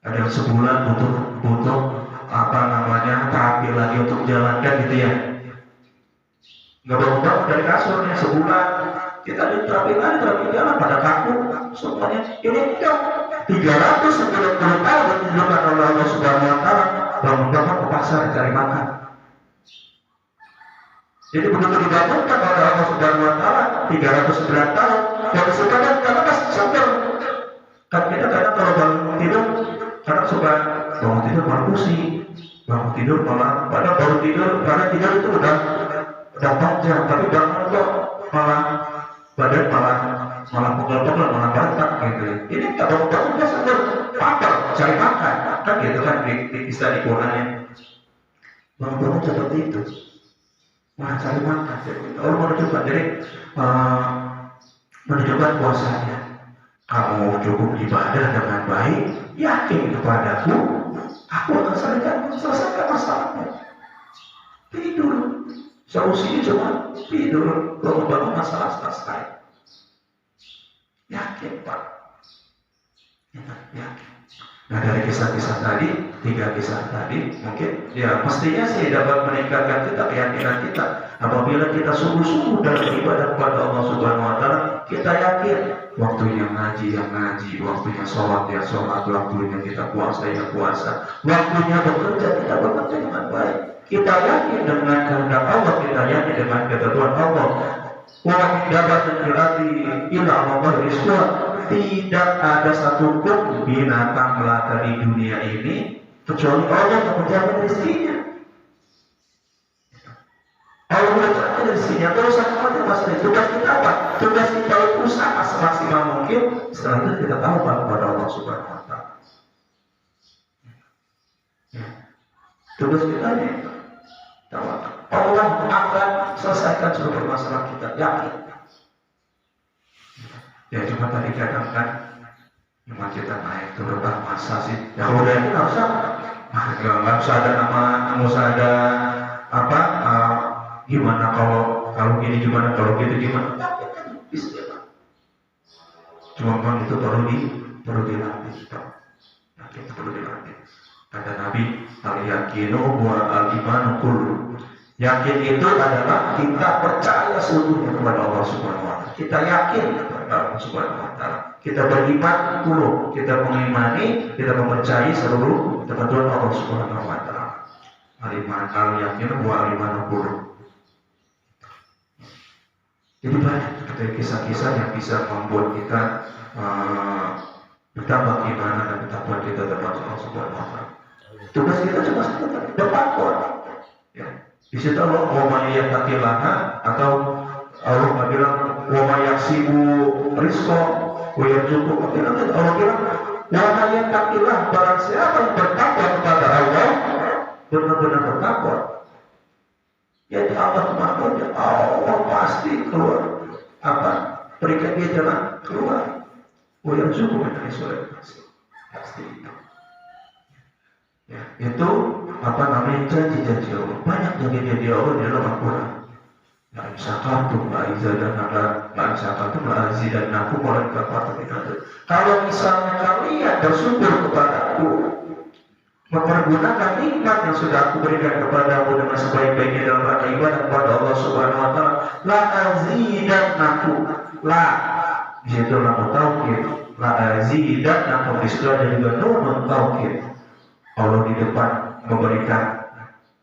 Ada yang sebulan butuh terapi lagi untuk jalankan gitu ya. Gak bangun-bangun dari kasurnya sebulan. Kita diterapi jalan pada kaku semuanya. Ini enggak 390 tahun ditunjukkan oleh Allah Subhanahu wa taala, bangun-bangun ke pasar cari makan. Jadi begitu dibangunkan oleh Allah Subhanahu wa taala 309 tahun, kalau sekarang kita masih sadar. Kan kita kadang kalau bangun tidur, kadang suka bangun tidur malah pusing, bangun tidur malah padahal baru tidur, karena tidur itu udah panjang, tapi bangun kok malah badan malah pegel-pegel, malah batak gitu. Ini nggak bangun-bangun dia sadar, lapar, cari makan, kan gitu kan di kisah di Qurannya. Bangun-bangun seperti itu. Wah, cari makan. Allah menunjukkan, jadi menunjukkan kuasanya. Kamu cukup ibadah dengan baik, yakin kepadaku, aku akan selesaikan masalahnya. Tidur. Solusinya cuma tidur, bangun-bangun masalah selesai. Yakin Pak. Yakin. Nah dari kisah-kisah tadi, 3 kisah tadi, mungkin ya mestinya sih dapat meningkatkan kita, keyakinan kita. Apabila kita sungguh-sungguh dalam ibadah kepada Allah Subhanahu wa taala, kita yakin waktunya ngaji, waktunya sholat, waktunya kita puasa, waktunya bekerja, kita bekerja dengan baik. Kita yakin dengan kehendak Allah, kita yakin dengan ketentuan Allah. Wa dapat berarti ila Allah rizqa. Tidak ada satupun binatang melata di dunia ini kecuali Allah yang menjamin rezekinya. Allah menjamin rezekinya. Terus apa maksudnya? Tugas kita apa? Tugas kita usaha semaksimal mungkin. Setelah itu kita tahu kepada Allah Subhanahu wa taala. Tugas kita ini Allah akan selesaikan seluruh masalah kita, yakin. Ya cuma tadi kadang kan cuma kita naik turun masa sih. Ya kalau udah yakin harusnya nggak usah ada nama, nggak usah ada gimana kalau gini gimana, kalau gitu gimana. Yakin kan bisa. Cuma memang itu perlu dilatih. Yakin perlu dilatih. Kata Nabi, al-yakinu wa al-imanu kullu. Yakin itu adalah kita percaya seluruhnya kepada Allah Subhanahu wa taala. Kita yakin kepada Allah Subhanahu wa taala. Kita beriman dulu, kita mengimani, kita mempercayai seluruh ketentuan Allah Subhanahu wa taala. Al-iman al-yakinu wa al-imanu kullu. Jadi banyak kisah-kisah yang bisa membuat kita bertambah keimanan dan bertakwa kita terhadap Allah Subhanahu wa taala. Tugas kita cuma satu, bertakwa. Ya. Di situ Allah wa yattaqillaha, atau Allah bilang wa yaksibu rizqa wa yarzuqhu. Allah bilang wa yattaqillah, barang siapa yang bertakwa kepada Allah, benar-benar bertakwa, ya Allah makhluknya Allah pasti keluar apa? Berikan dia jalan keluar. Yang cukup dari surat pasti itu. Ya, itu apa namanya janji-janji Allah. Banyak janji-janji Allah di dalam Al-Quran. La insyakartum la izadanakum la insyakartum la azidannakum wa la kafartum itu. Kalau misalnya kalian bersyukur kepadaku, mempergunakan nikmat yang sudah aku berikan kepadamu dengan sebaik-baiknya dalam rangka ibadah kepada Allah Subhanahu wa taala, la azidannakum. La di situ lamu taukid, la azidannakum di situ ada juga nun taukid. Allah di depan memberikan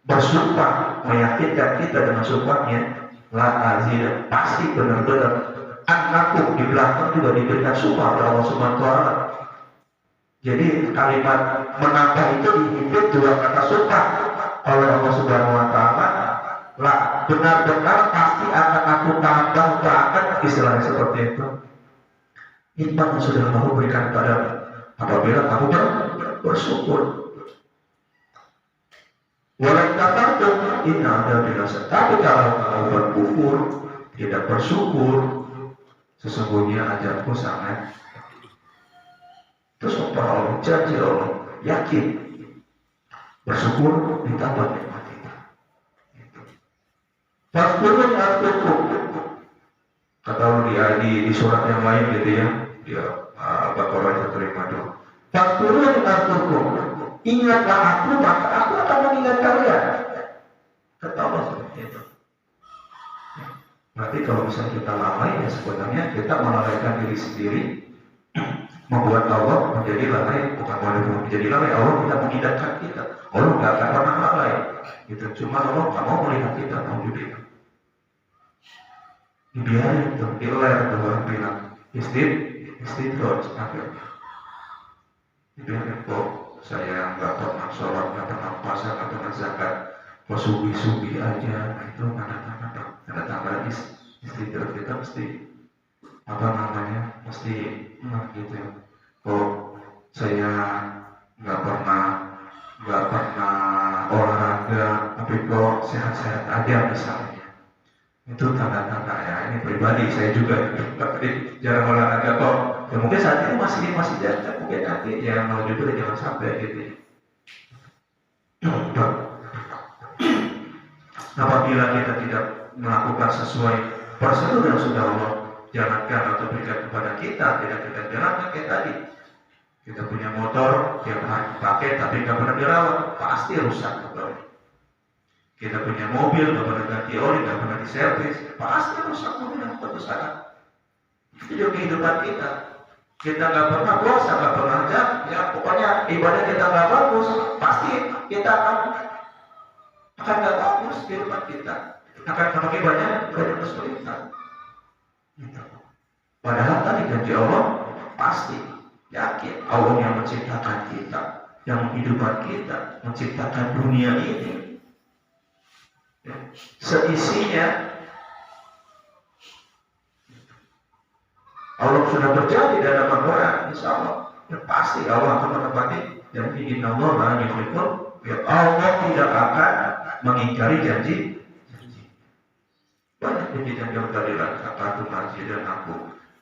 bersumpah, meyakinkan kita dengan sumpahnya, la azidan, pasti benar-benar. Anakku di belakang juga diberikan sumpah oleh Allah Subhanahu wa taala. Jadi kalimat menambah itu dihimpit dua kata sumpah oleh Allah Subhanahu wa taala. La benar-benar pasti akan aku tambah banget, istilahnya seperti itu. Nikmat yang sudah Allah berikan padamu apabila kamu bersyukur. Walau kafartum inna adzabi lasyadid. Tapi kalau kamu berkufur, tidak bersyukur, sesungguhnya azabku sangat. Terus Allah janji Allah yakin bersyukur ditambah nikmat itu. Fadkuruni azkurkum. Kata Allah di surat yang lain gitu ya, Baqarah 152. Fadkuruni azkurkum. Ingatlah aku, maka aku akan mengingat kalian. Kata Allah seperti itu. Berarti kalau misalnya kita lalai, ya sebenarnya kita melalaikan diri sendiri, membuat Allah menjadi lalai, bukan menjadi lalai. Allah tidak mengingatkan kita. Allah tidak akan pernah lalai. Gitu. Cuma Allah tidak mau melihat kita, mau juga. Dibiarin itu, diler itu orang bilang istidroj akhirnya. Dibiarin kok. Saya nggak pernah sholat, nggak pernah puasa, nggak pernah zakat, kok subi-subi aja. Itu tanda-tanda istidroj kita mesti apa namanya, mesti gitu. Kok saya nggak pernah olahraga, tapi kok sehat-sehat aja misalnya. Itu tanda-tanda ya. Ini pribadi saya juga jarang olahraga kok. Ya mungkin saat ini masih jaga, mungkin nanti ya mau juga jangan sampai gitu. Apabila kita tidak melakukan sesuai prosedur yang sudah Allah jalankan atau berikan kepada kita, tidak kita jalankan kayak tadi. Kita punya motor, tiap hari pakai tapi nggak pernah dirawat, pasti rusak motornya. Kita punya mobil, nggak pernah ganti oli, nggak pernah diservis, pasti rusak mobilnya suatu saat. Itu juga kehidupan kita. Kita nggak pernah puasa, nggak pernah ya pokoknya ibadah kita nggak bagus, pasti kita akan nggak bagus kehidupan kita, akan memakai banyak kesulitan. Padahal tadi janji Allah pasti yakin Allah yang menciptakan kita, yang menghidupkan kita, menciptakan dunia ini. Seisinya Allah sudah berjanji dalam Al-Quran, insya Allah ya pasti Allah akan menepati janji. Inna Allah la yukhliful mi'ad. Allah tidak akan mengingkari janji. Banyak janji-janji yang tadi kata Tuhan dan aku.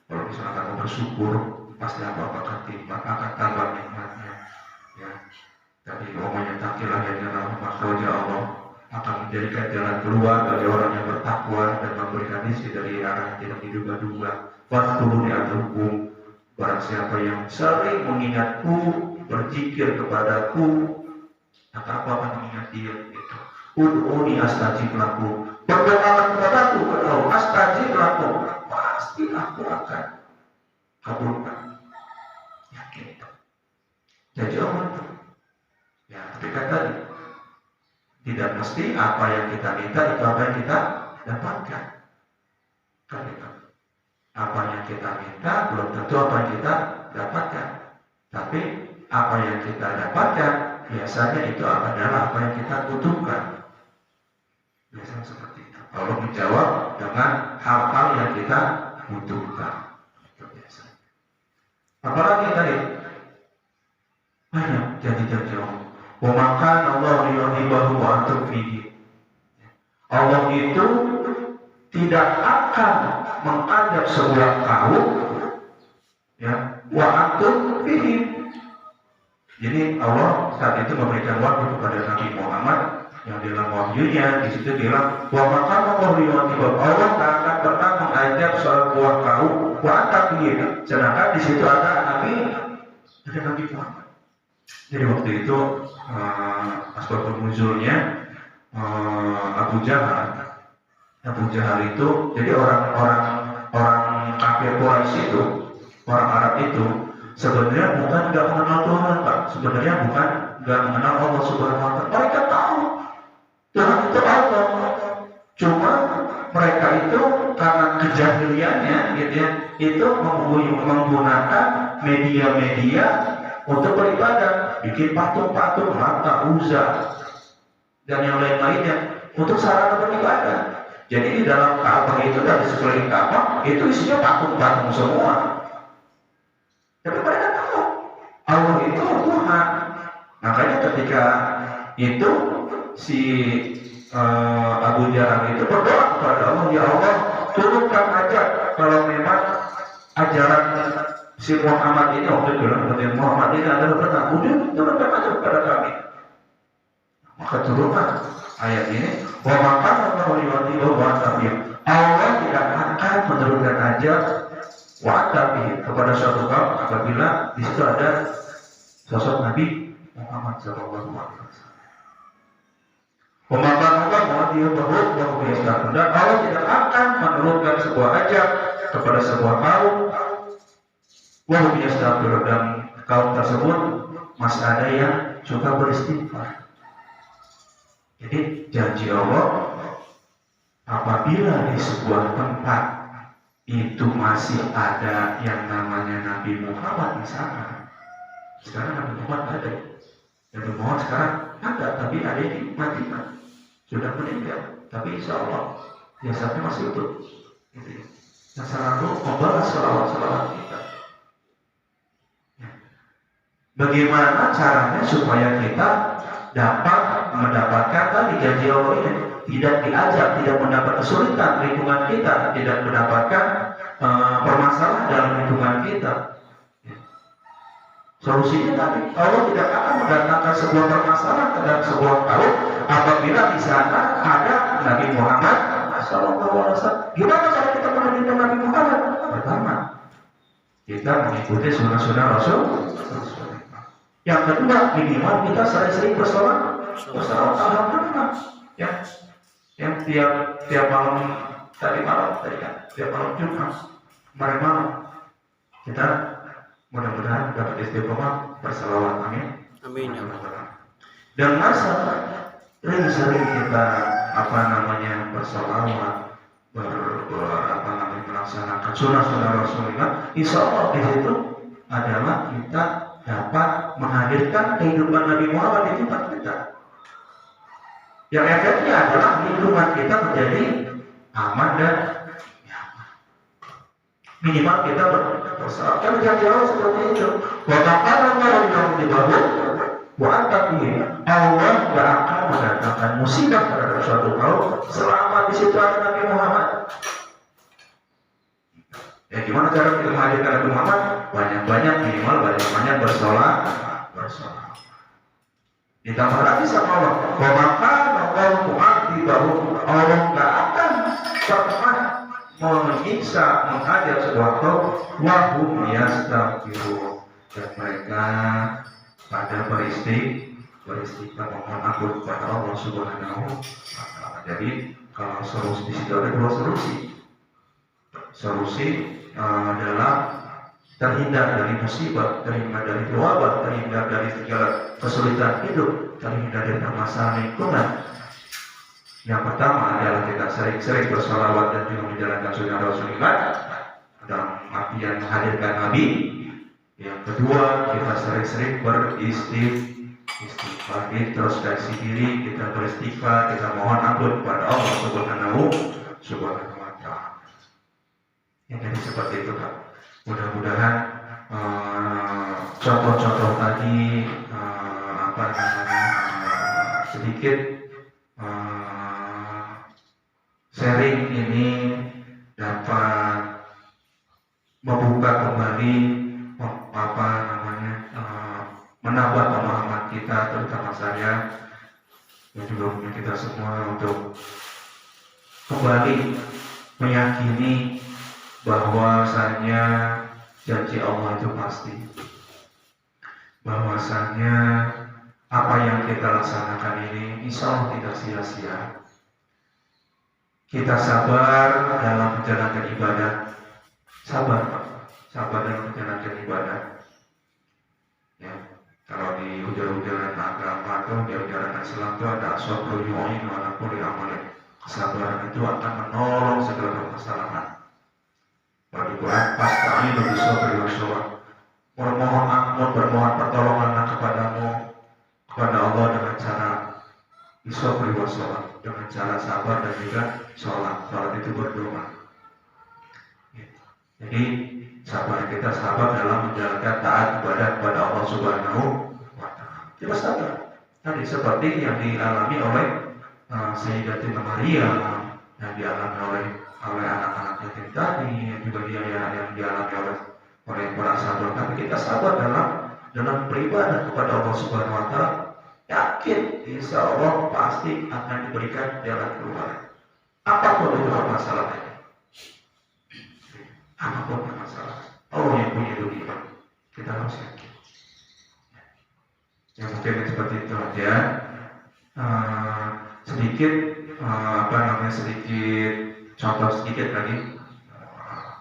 Kalau misalnya kamu bersyukur, pasti apa-apa akan tambah nikmatnya. Ya, tadi omongnya takilah yang dalam makroja Allah akan menjadikan jalan keluar bagi orang yang bertakwa dan memberikan isi dari arah yang tidak diduga-duga. Fadkuruni azkurkum. Barang siapa yang sering mengingatku, berzikir kepadaku, maka aku akan mengingat dia. Ud'uni astajib lakum. Berdoalah kepadaku, kalau astajib lakum, pasti aku akan kabulkan. Yakin itu. Jadi Allah itu. Ya, tapi kan tadi tidak mesti apa yang kita minta itu apa yang kita dapatkan. Kan itu. Apa yang kita minta belum tentu apa yang kita dapatkan. Tapi apa yang kita dapatkan biasanya itu adalah apa yang kita butuhkan. Biasanya seperti itu. Allah menjawab dengan hal-hal yang kita butuhkan. Itu biasanya. Apalagi tadi banyak janji-janji Allah. Wa maka Allah liyuhibahu wa antum fihi. Allah itu tidak akan mengajak sebuah kaum ya wa antum fihi. Jadi Allah saat itu memberikan wahyu kepada Nabi Muhammad yang dalam wahyunya di situ bilang wa maka Allah liyuhibahu. Allah tak akan pernah mengajak sebuah kaum wa antum fihi. Sedangkan di situ ada Nabi Muhammad. Jadi waktu itu asbabun nuzulnya Abu Jahal itu, jadi orang kafir Quraisy itu, orang Arab itu sebenarnya bukan nggak mengenal Tuhan, Pak. Sebenarnya bukan nggak mengenal Allah Subhanahu Wa Taala. Mereka tahu Tuhan itu Allah. Cuma mereka itu karena kejahiliannya, gitu ya, itu menggunakan media-media untuk beribadah, bikin patung-patung, Lata, Uzza, dan yang lain-lainnya untuk sarana beribadah. Jadi di dalam Ka'bah itu dan di sekeliling Ka'bah itu isinya patung-patung semua. Tapi mereka tahu Allah itu Tuhan. Makanya ketika itu si Abu Jahal itu berdoa kepada Allah, ya Allah, turunkan aja kalau memang ajaran si Muhammad ini, waktu itu bilang Muhammad ini adalah benar, udah turunkan aja kepada kami. Maka turunkan ayat ini, wa maka Allah tidak akan menurunkan aja wa'atabi kepada suatu kaum apabila di situ ada sosok Nabi Muhammad SAW. Pemakan Allah dan Allah tidak akan menurunkan sebuah ajab kepada sebuah kaum wahum yastaghfir, dan kaum tersebut masih ada yang suka beristighfar. Jadi janji Allah apabila di sebuah tempat itu masih ada yang namanya Nabi Muhammad di sana. Sekarang Nabi Muhammad ada. Nabi Muhammad sekarang ada, tapi ada di Madinah sudah meninggal. Tapi insya Allah jasadnya masih utuh. Nah, selalu membalas salawat-salawat kita. Bagaimana caranya supaya kita dapat mendapatkan tadi janji Allah ini? Tidak diajak, tidak mendapat kesulitan lingkungan kita, tidak mendapatkan permasalahan dalam lingkungan kita. Solusinya tadi, Allah tidak akan mendatangkan sebuah permasalahan terhadap sebuah kaum apabila di sana ada Nabi Muhammad SAW. Gimana cara kita menuju Nabi Muhammad? Pertama, kita mengikuti sunnah-sunnah Rasul. Yang kedua, minimal kita sering-sering bersolat. Alhamdulillah. Ya. Yang tiap malam tadi kan, tiap malam Jumat, kemarin malam kita mudah-mudahan dapat istiqomah berselawat, amin. Amin. Dan masa sering kita berselawat, melaksanakan sunnah-sunnah Rasulullah, insya Allah di situ adalah kita dapat menghadirkan kehidupan Nabi Muhammad di tempat kita. Yang efeknya adalah lingkungan kita menjadi aman dan nyaman. Minimal kita bersalat. Kan janji Allah seperti itu. Wa taqala yang dibangun wa ataqihi. Allah tidak akan mendatangkan musibah terhadap suatu kaum selama di situ ada Nabi Muhammad. Ya gimana cara kita menghadirkan Nabi Muhammad? Banyak-banyak, minimal banyak-banyak bersolat. Ditambah lagi sama Allah. Wa maka Allah tidak akan pernah menyiksa, mengajak sebuah kaum wahum yastaghfirun, dan mereka pada beristighfar memohon ampun kepada Allah Subhanahu wa Ta'ala. Jadi kalau solusi di situ ada dua solusi. Solusi adalah terhindar dari musibah, terhindar dari wabah, terhindar dari segala kesulitan hidup, terhindar dari permasalahan lingkungan. Yang pertama adalah kita sering-sering bersolawat dan juga menjalankan sunnah Rasulullah dalam artian menghadirkan Nabi. Yang kedua, kita sering-sering beristighfar, introspeksi diri, kita beristighfar, kita mohon ampun kepada Allah Subhanahu wa Ta'ala. Yang jadi seperti itu, Pak. Mudah-mudahan contoh-contoh tadi sedikit sharing ini dapat membuka kembali menambah pemahaman kita, terutama saya dan juga kita semua, untuk kembali meyakini bahwasanya janji Allah itu pasti, bahwasanya apa yang kita laksanakan ini insya Allah tidak sia-sia. Kita sabar dalam menjalankan ibadah, sabar dalam menjalankan ibadah. Ya, kalau di ujar-ujaran agama atau di ujaran Islam itu ada sabru yu'in ala kulli amalin. Kesabaran itu akan menolong segala permasalahan. Kalau di Quran, pasta'inu bis-sabri was-sabar. Bermohon pertolongan kepadamu, kepada Allah dengan cara bis-sabri was-sabar, dengan cara sabar dan juga sholat. Sholat itu berdoa. Jadi kita sabar dalam menjalankan taat ibadah kepada Allah Subhanahu wa Ta'ala. Kita sabar. Tadi seperti yang dialami oleh Sayyidatina Maryam, yang dialami oleh anak-anak yatim tadi, juga yang dialami oleh para sahabat. Tapi kita sabar dalam beribadah kepada Allah Subhanahu wa Ta'ala. Yakin insya Allah pasti akan diberikan jalan keluar. Apapun itu masalahnya. Apapun masalah, Allah yang punya dunia, kita harus yakin. Ya mungkin seperti itu aja. Sedikit contoh sedikit lagi.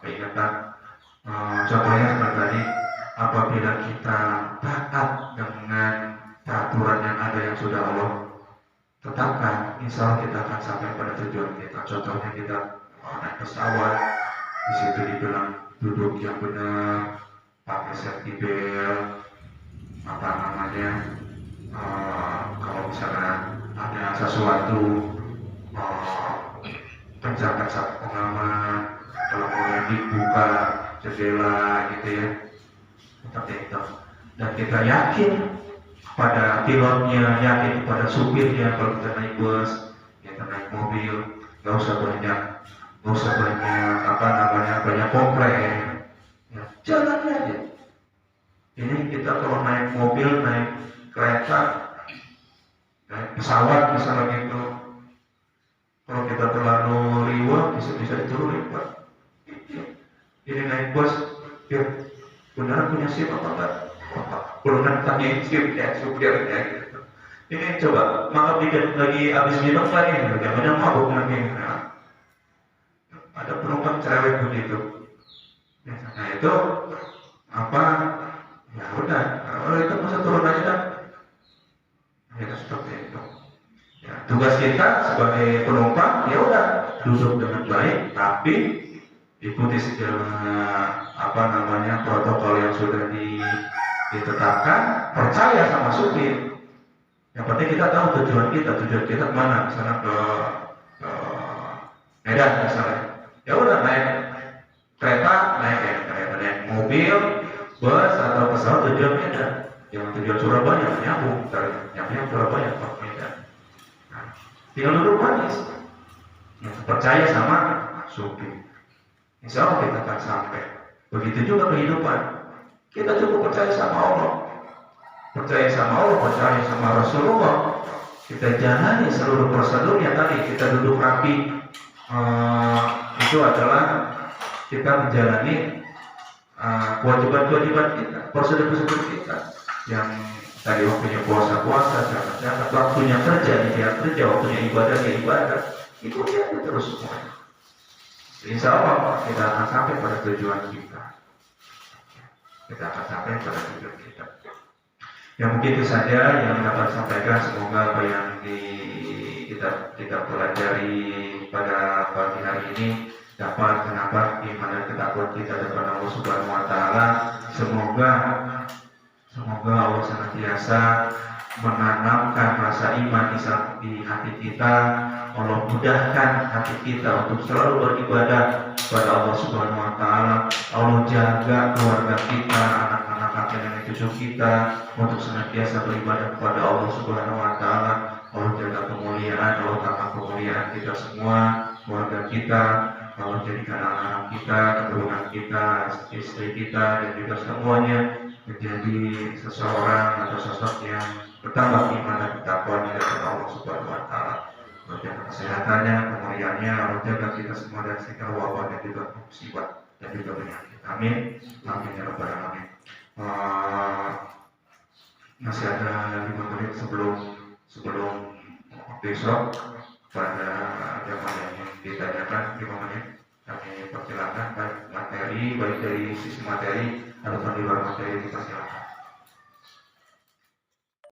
Peringatan. Contohnya seperti tadi, apabila kita taat dengan peraturan yang ada yang sudah Allah tetapkan, insya Allah kita akan sampai pada tujuan kita. Contohnya kita naik pesawat, di situ dibilang duduk yang benar, pakai safety belt, kalau misalnya ada sesuatu penjaga pengaman, kalau boleh dibuka jendela gitu ya, seperti itu. Dan kita yakin pada pilotnya, yakin kepada supirnya. Kalau kita naik bus, kita naik mobil, nggak usah banyak banyak komplain, ya, jalannya aja. Ini kita kalau naik mobil, naik kereta, naik pesawat misalnya gitu, kalau kita terlalu riwah bisa diturunin Pak. Ini naik bus, ya beneran punya SIM apa enggak? Belum tanya SIM ya, supirnya gitu. Ini coba makan dikit lagi habis minum lagi, jangan mabuk lagi. Ada penumpang cerewet begitu. Nah itu ya udah, kalau itu masa turun aja kan. Kita seperti itu. Ya, tugas kita sebagai penumpang ya udah duduk dengan baik, tapi ikuti segala protokol yang sudah ditetapkan, percaya sama supir. Yang penting kita tahu tujuan kita kemana, misalnya ke Medan misalnya. Ya udah naik kereta, naik mobil, bus atau pesawat tujuan Medan. Yang tujuan Surabaya nyambung, nyambung Surabaya ke Medan. Nah, tinggal duduk manis, percaya sama supir. Insya Allah kita akan sampai. Begitu juga kehidupan. Kita cukup percaya sama Allah, percaya sama Rasulullah. Kita jalani seluruh prosedurnya tadi. Kita duduk rapi. Itu adalah kita menjalani kewajiban kita, prosedur kita. Yang tadi waktunya puasa, zakat, waktunya kerja, waktunya ibadah, itu dia terus semuanya. Insya Allah kita akan sampai pada tujuan kita. Ya mungkin itu saja yang dapat sampaikan. Semoga apa yang kita pelajari pada pagi hari ini dapat menambah iman dan ketakwaan kita kepada Allah Subhanahu wa Ta'ala. Semoga Allah senantiasa menanamkan rasa iman di hati kita. Allah mudahkan hati kita untuk selalu beribadah kepada Allah Subhanahu wa Ta'ala. Allah jaga keluarga kita, anak-anak, kakek nenek cucu kita untuk senantiasa beribadah kepada Allah Subhanahu wa Ta'ala. Allah jaga kemuliaan, Allah tambah kemuliaan kita semua, keluarga kita, Allah jadikan anak-anak kita, keturunan kita, istri kita, dan juga semuanya menjadi seseorang atau sosok yang bertambah iman dan ketakwaan dari Allah Subhanahu wa Ta'ala. Allah jaga kesehatannya, kemuliaannya, Allah jaga kita semua dari segala wabah dan juga musibah dan juga penyakit. Amin. Amin ya rabbal alamin. Masih ada 5 menit sebelum besok pada jamaah yang ditanyakan 5 menit. Kami persilakan baik materi, baik dari sisi materi ataupun di luar materi, dipersilakan.